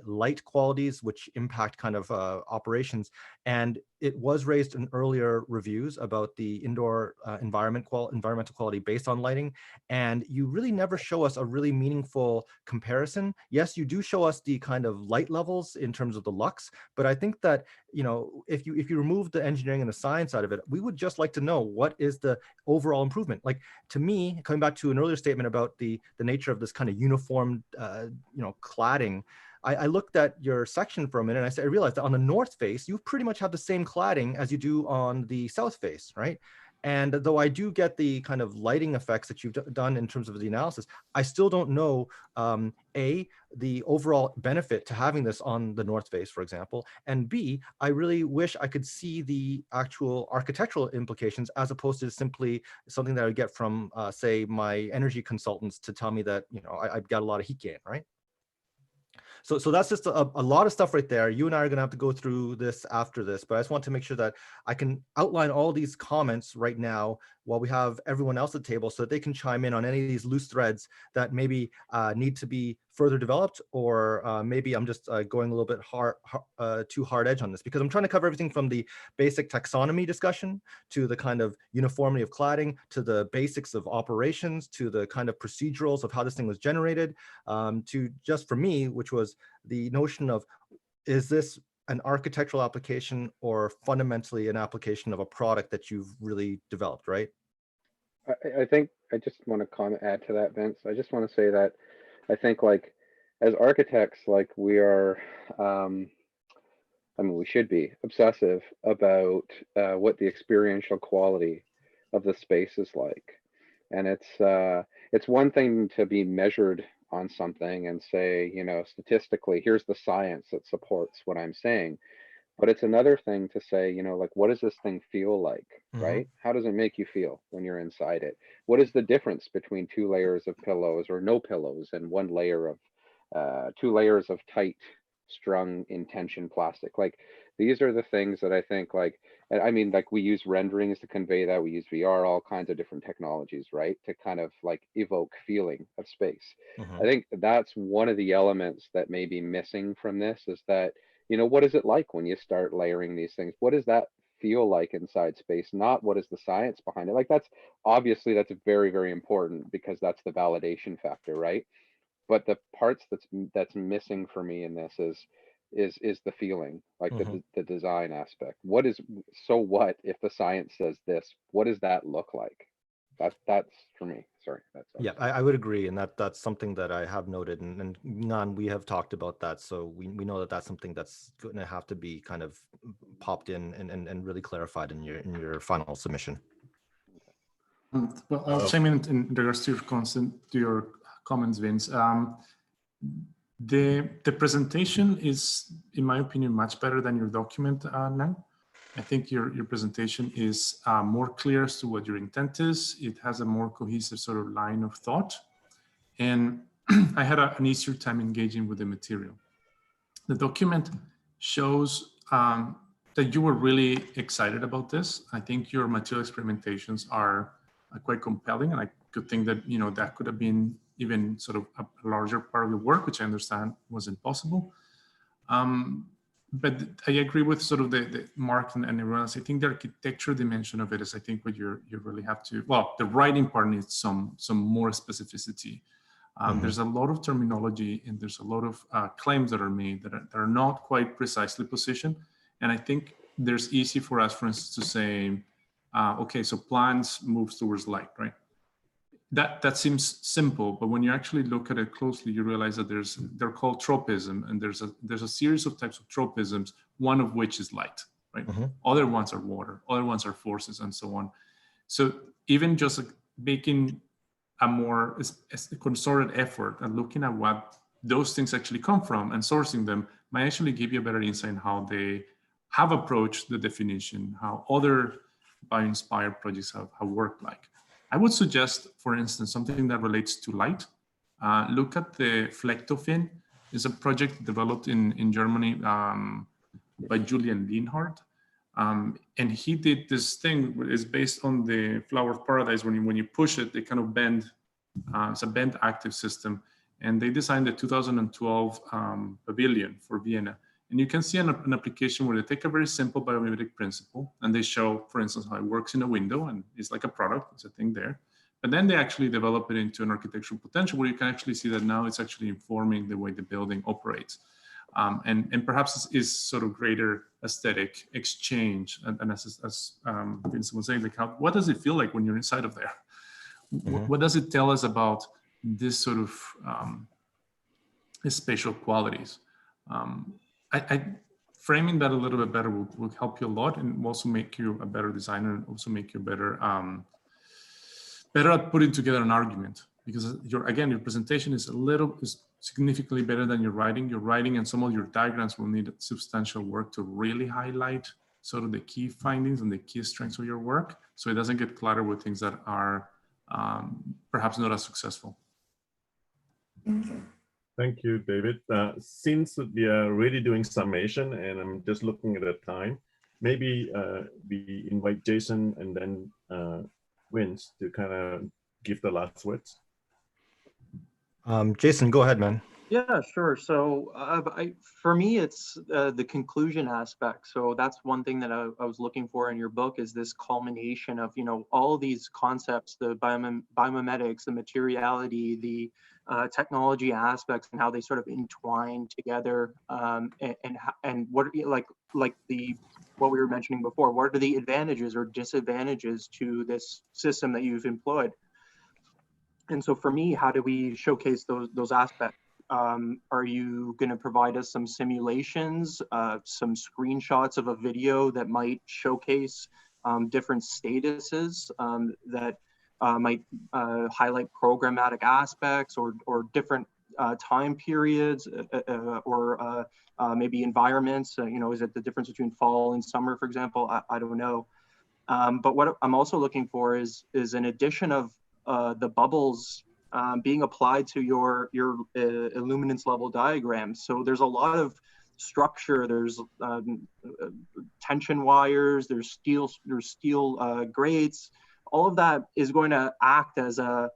light qualities, which impact kind of operations. And it was raised in earlier reviews about the indoor environmental quality based on lighting. And you really never show us a really meaningful comparison. Yes, you do show us the kind of light levels in terms of the lux, but I think that, you know, if you remove the engineering and the science out of it, we would just like to know what is the overall improvement. Like, to me, coming back to an earlier statement about the nature of this kind of uniform, cladding, I looked at your section for a minute and I realized that on the north face, you pretty much have the same cladding as you do on the south face, right? And though I do get the kind of lighting effects that you've done in terms of the analysis, I still don't know, A, the overall benefit to having this on the north face, for example, and B, I really wish I could see the actual architectural implications as opposed to simply something that I would get from, say, my energy consultants to tell me that, you know, I've got a lot of heat gain, right? So that's just a lot of stuff right there. You and I are going to have to go through this after this, but I just want to make sure that I can outline all these comments right now while we have everyone else at the table so that they can chime in on any of these loose threads that maybe need to be further developed, or maybe I'm just going a little bit too hard edge on this, because I'm trying to cover everything from the basic taxonomy discussion to the kind of uniformity of cladding, to the basics of operations, to the kind of procedurals of how this thing was generated, to just for me, which was the notion of, is this an architectural application or fundamentally an application of a product that you've really developed, right? I think I just want to add to that, Vince. I just want to say that I think, like, as architects, like, we are, I mean, we should be obsessive about what the experiential quality of the space is like. And it's one thing to be measured on something and say, you know, statistically, here's the science that supports what I'm saying. But it's another thing to say, you know, like, what does this thing feel like, right? How does it make you feel when you're inside it? What is the difference between 2 layers of pillows or no pillows and 1 layer of 2 layers of tight strung in tension plastic? Like, these are the things that I think, like, and I mean, like, we use renderings to convey that. We use VR, all kinds of different technologies, right, to kind of like evoke feeling of space. I think that's one of the elements that may be missing from this, is that, you know, what is it like when you start layering these things? What does that feel like inside space? Not what is the science behind it. Like, that's obviously, that's very, very important, because that's the validation factor, right? But the parts that's missing for me in this is the feeling, like the design aspect. What is, so what if the science says this? What does that look like? That's for me. Sorry. Yeah, I would agree, and that's something that I have noted, and Ngan, we have talked about that, so we know that that's something that's going to have to be kind of popped in and really clarified in your final submission. Well, I'll chime in regards to your comments, Vince. The presentation is, in my opinion, much better than your document, Ngan. I think your presentation is more clear as to what your intent is. It has a more cohesive sort of line of thought. And I had an easier time engaging with the material. The document shows that you were really excited about this. I think your material experimentations are quite compelling. And I could think that, you know, that could have been even sort of a larger part of your work, which I understand wasn't possible. But I agree with sort of the Mark and everyone else. I think the architecture dimension of it is, I think, what you really have to, well, the writing part needs some more specificity. There's a lot of terminology and there's a lot of claims that are made that are not quite precisely positioned. And I think there's easy for us, for instance, to say, okay, so plants moves towards light, right? That seems simple, but when you actually look at it closely, you realize that they're called tropism, and there's a series of types of tropisms, one of which is light, right? Other ones are water, other ones are forces, and so on. So even just like making a more concerted effort and looking at what those things actually come from and sourcing them might actually give you a better insight in how they have approached the definition, how other bio-inspired projects have worked like. I would suggest, for instance, something that relates to light. Look at the Flechtofin. It's a project developed in Germany by Julian Lienhardt. And he did this thing that is based on the flower of paradise. When you push it, they kind of bend. It's a bend active system. And they designed the 2012 pavilion for Vienna. And you can see an application where they take a very simple biomimetic principle and they show, for instance, how it works in a window, and it's like a product, it's a thing there. But then they actually develop it into an architectural potential where you can actually see that now it's actually informing the way the building operates. And perhaps is sort of greater aesthetic exchange. And as Vincent was saying, like what does it feel like when you're inside of there? Mm-hmm. What does it tell us about this sort of spatial qualities? Framing that a little bit better will help you a lot, and also make you a better designer, and also make you better at putting together an argument. Because your presentation is significantly better than your writing. Your writing and some of your diagrams will need substantial work to really highlight sort of the key findings and the key strengths of your work, so it doesn't get cluttered with things that are perhaps not as successful. Thank you, David. Since we are really doing summation and I'm just looking at the time, maybe we invite Jason and then Vince to kind of give the last words. Jason, go ahead, man. Yeah, sure. So for me, it's the conclusion aspect. So that's one thing that I was looking for in your book, is this culmination of, all these concepts, the biomimetics, the materiality, the technology aspects, and how they sort of entwine together, and what what we were mentioning before, what are the advantages or disadvantages to this system that you've employed? And so for me, how do we showcase those aspects? Are you going to provide us some simulations, some screenshots of a video that might showcase different statuses that might highlight programmatic aspects or different time periods or maybe environments? Is it the difference between fall and summer, for example? I don't know. But what I'm also looking for is an addition of the bubbles being applied to your illuminance level diagrams. So there's a lot of structure. There's tension wires. There's steel grates. All of that is going to act as an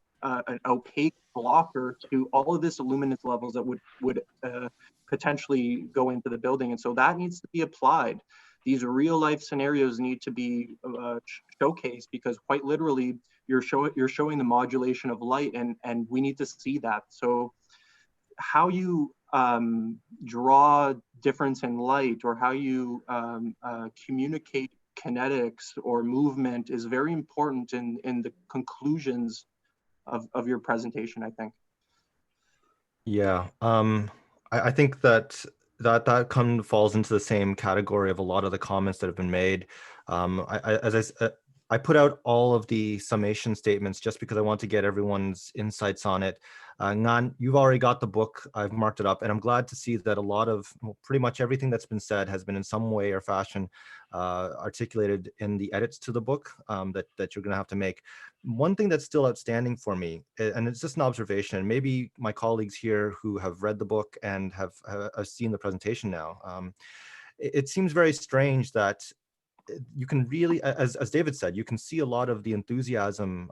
opaque blocker to all of this illuminance levels that would potentially go into the building. And so that needs to be applied. These real life scenarios need to be showcased, because quite literally you're showing the modulation of light, and we need to see that. So how you draw difference in light, or how you communicate kinetics or movement, is very important in the conclusions of your presentation, I think. Yeah, I think that kind of falls into the same category of a lot of the comments that have been made. I put out all of the summation statements just because I want to get everyone's insights on it. Ngan, you've already got the book. I've marked it up, and I'm glad to see that a lot of, pretty much everything that's been said has been in some way or fashion articulated in the edits to the book that you're going to have to make. One thing that's still outstanding for me, and it's just an observation, maybe my colleagues here who have read the book and have seen the presentation now, it seems very strange that you can really, as David said, you can see a lot of the enthusiasm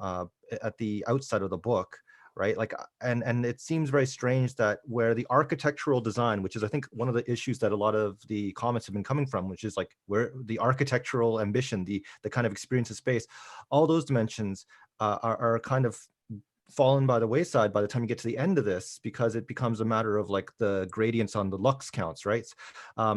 at the outset of the book, right? Like, and it seems very strange that where the architectural design, which is I think one of the issues that a lot of the comments have been coming from, which is like where the architectural ambition, the kind of experience of space, all those dimensions are kind of fallen by the wayside by the time you get to the end of this, because it becomes a matter of like the gradients on the lux counts, right?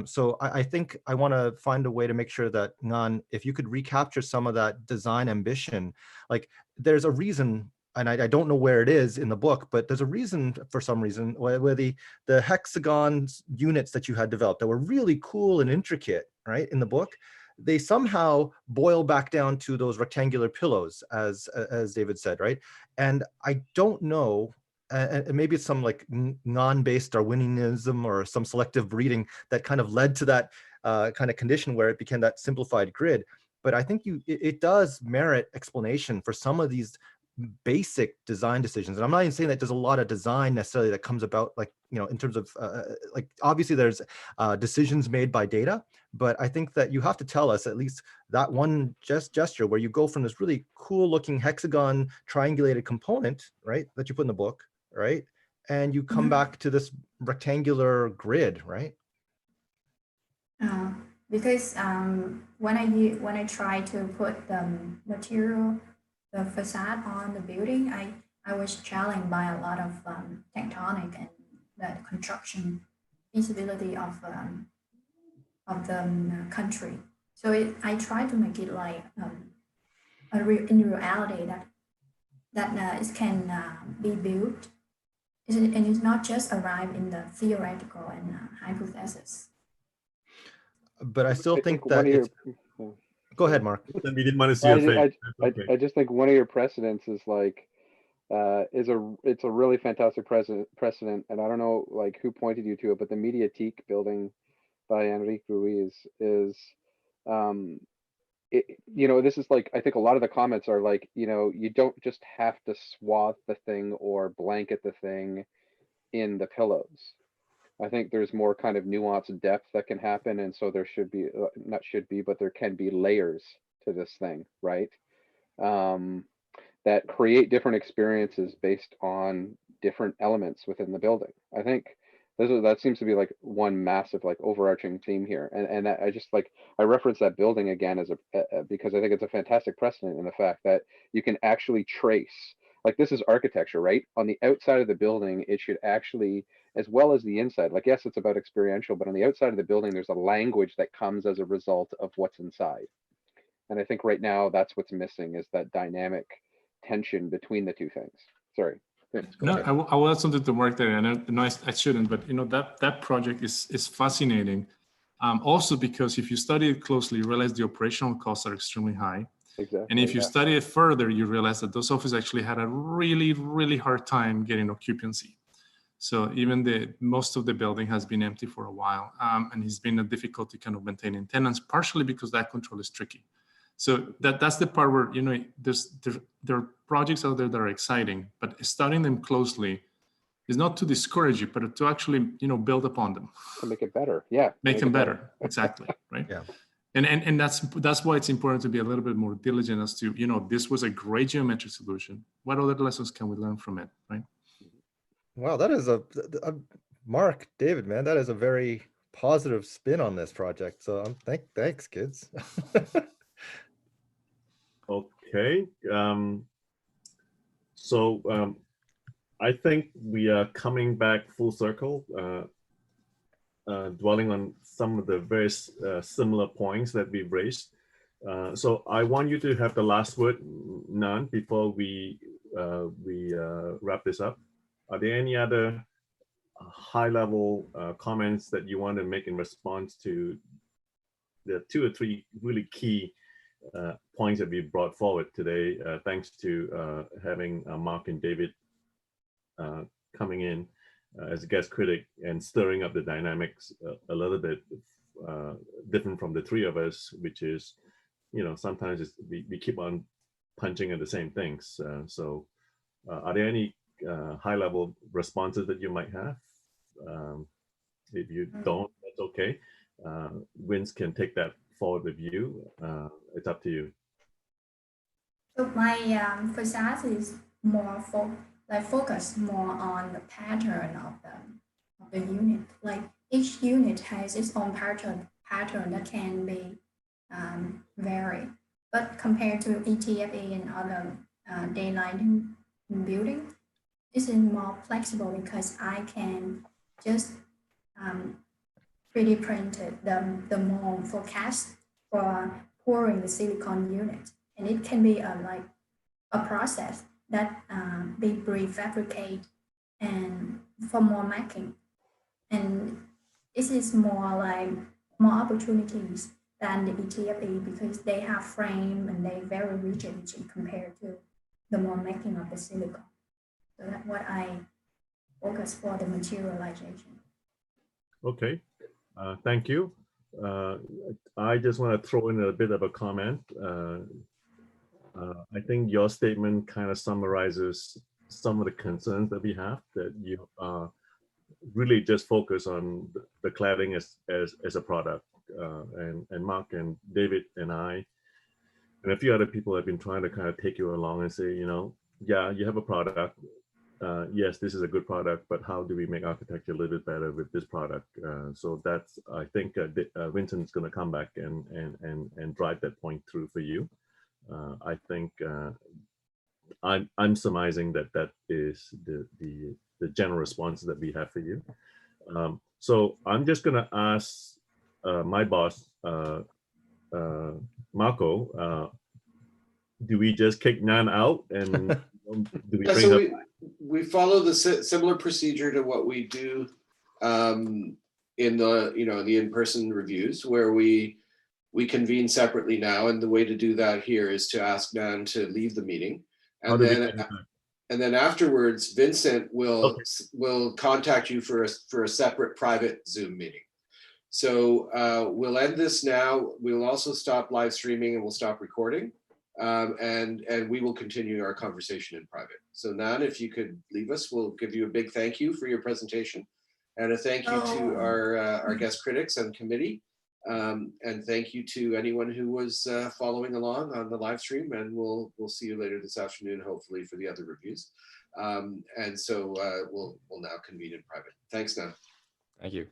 So I think I want to find a way to make sure that, Ngan, if you could recapture some of that design ambition, like there's a reason, and I don't know where it is in the book, but there's a reason, for some reason, where the hexagon units that you had developed that were really cool and intricate, right, in the book, they somehow boil back down to those rectangular pillows, as David said, right? And I don't know and maybe it's some like Ngan-based Darwinianism or some selective breeding that kind of led to that kind of condition where it became that simplified grid. But I think it does merit explanation for some of these basic design decisions. And I'm not even saying that there's a lot of design necessarily that comes about, like, you know, in terms of like, obviously there's decisions made by data, but I think that you have to tell us at least that one gesture where you go from this really cool looking hexagon triangulated component, right, that you put in the book, right, and you come back to this rectangular grid, right? Because when I try to put the material, the facade on the building, I was challenged by a lot of tectonic and the construction feasibility of the country. So I try to make it like in reality that it can be built, and it's not just arrive in the theoretical and hypothesis. But I still think that it's... Go ahead, Mark. We didn't want to see your face. I just think one of your precedents is like, it's a really fantastic precedent, and I don't know like who pointed you to it, but the Mediatek building by Enrique Ruiz is, you know, this is like, I think a lot of the comments are like, you know, you don't just have to swathe the thing or blanket the thing in the pillows. I think there's more kind of nuanced depth that can happen, and so there should be, not should be, but there can be layers to this thing, right? That create different experiences based on different elements within the building. I think that seems to be like one massive like overarching theme here, and I just like, I reference that building again as because I think it's a fantastic precedent in the fact that you can actually trace, like, this is architecture, right? On the outside of the building, it should actually, as well as the inside, like, yes, it's about experiential, but on the outside of the building, there's a language that comes as a result of what's inside. And I think right now that's what's missing, is that dynamic tension between the two things. Sorry. No, I will add something to Mark there, and I shouldn't, but you know, that project is fascinating. Also because if you study it closely, you realize the operational costs are extremely high. Exactly. And if you study it further, you realize that those offices actually had a really, really hard time getting occupancy. So even most of the building has been empty for a while, and it's been a difficulty kind of maintaining tenants, partially because that control is tricky. So that's the part where, you know, there are projects out there that are exciting, but studying them closely is not to discourage you, but to actually, you know, build upon them. To make it better, yeah. Make them better, exactly, right? Yeah. And that's why it's important to be a little bit more diligent as to, you know, this was a great geometric solution. What other lessons can we learn from it, right? Wow, that is a Mark, David, man, that is a very positive spin on this project. So thanks, kids. Okay. I think we are coming back full circle, dwelling on some of the very similar points that we've raised. So I want you to have the last word, Ngan, before we wrap this up. Are there any other high-level comments that you want to make in response to the 2 or 3 really key points that we brought forward today, thanks to having Mark and David coming in as a guest critic and stirring up the dynamics a little bit different from the 3 of us, which is, you know, sometimes we keep on punching at the same things. So are there any high-level responses that you might have? If you don't, that's okay. Vince can take that forward with you. It's up to you. So my facade is more focused more on the pattern of the unit. Like each unit has its own pattern that can be varied. But compared to ETFE and other daylighting building, this is more flexible because I can just 3D printed the mold forecast for pouring the silicon unit, and it can be like a process that be prefabricate and for more making, and this is more like more opportunities than the ETFE because they have frame and they very rigid compared to the more making of the silicon. So that's what I focus for the materialization. Okay, thank you. I just want to throw in a bit of a comment. I think your statement kind of summarizes some of the concerns that we have, that you really just focus on the cladding as a product. And Mark and David and I and a few other people have been trying to kind of take you along and say, you know, yeah, you have a product. Yes, this is a good product, but how do we make architecture a little bit better with this product? So that's, I think Vincent's going to come back and drive that point through for you. I think I'm surmising that is the general response that we have for you. So I'm just going to ask my boss, Marco, do we just kick Ngan out and do we bring So her? we follow the similar procedure to what we do in the the in-person reviews, where we convene separately now, and the way to do that here is to ask Ngan to leave the meeting, and then afterwards Vincent will contact you for a separate private Zoom meeting. So we'll end this now. We'll also stop live streaming and we'll stop recording. And we will continue our conversation in private. So Ngan, if you could leave us, we'll give you a big thank you for your presentation, and a thank you to our guest critics and committee, and thank you to anyone who was following along on the live stream. And we'll see you later this afternoon, hopefully, for the other reviews. And so we'll now convene in private. Thanks, Ngan. Thank you.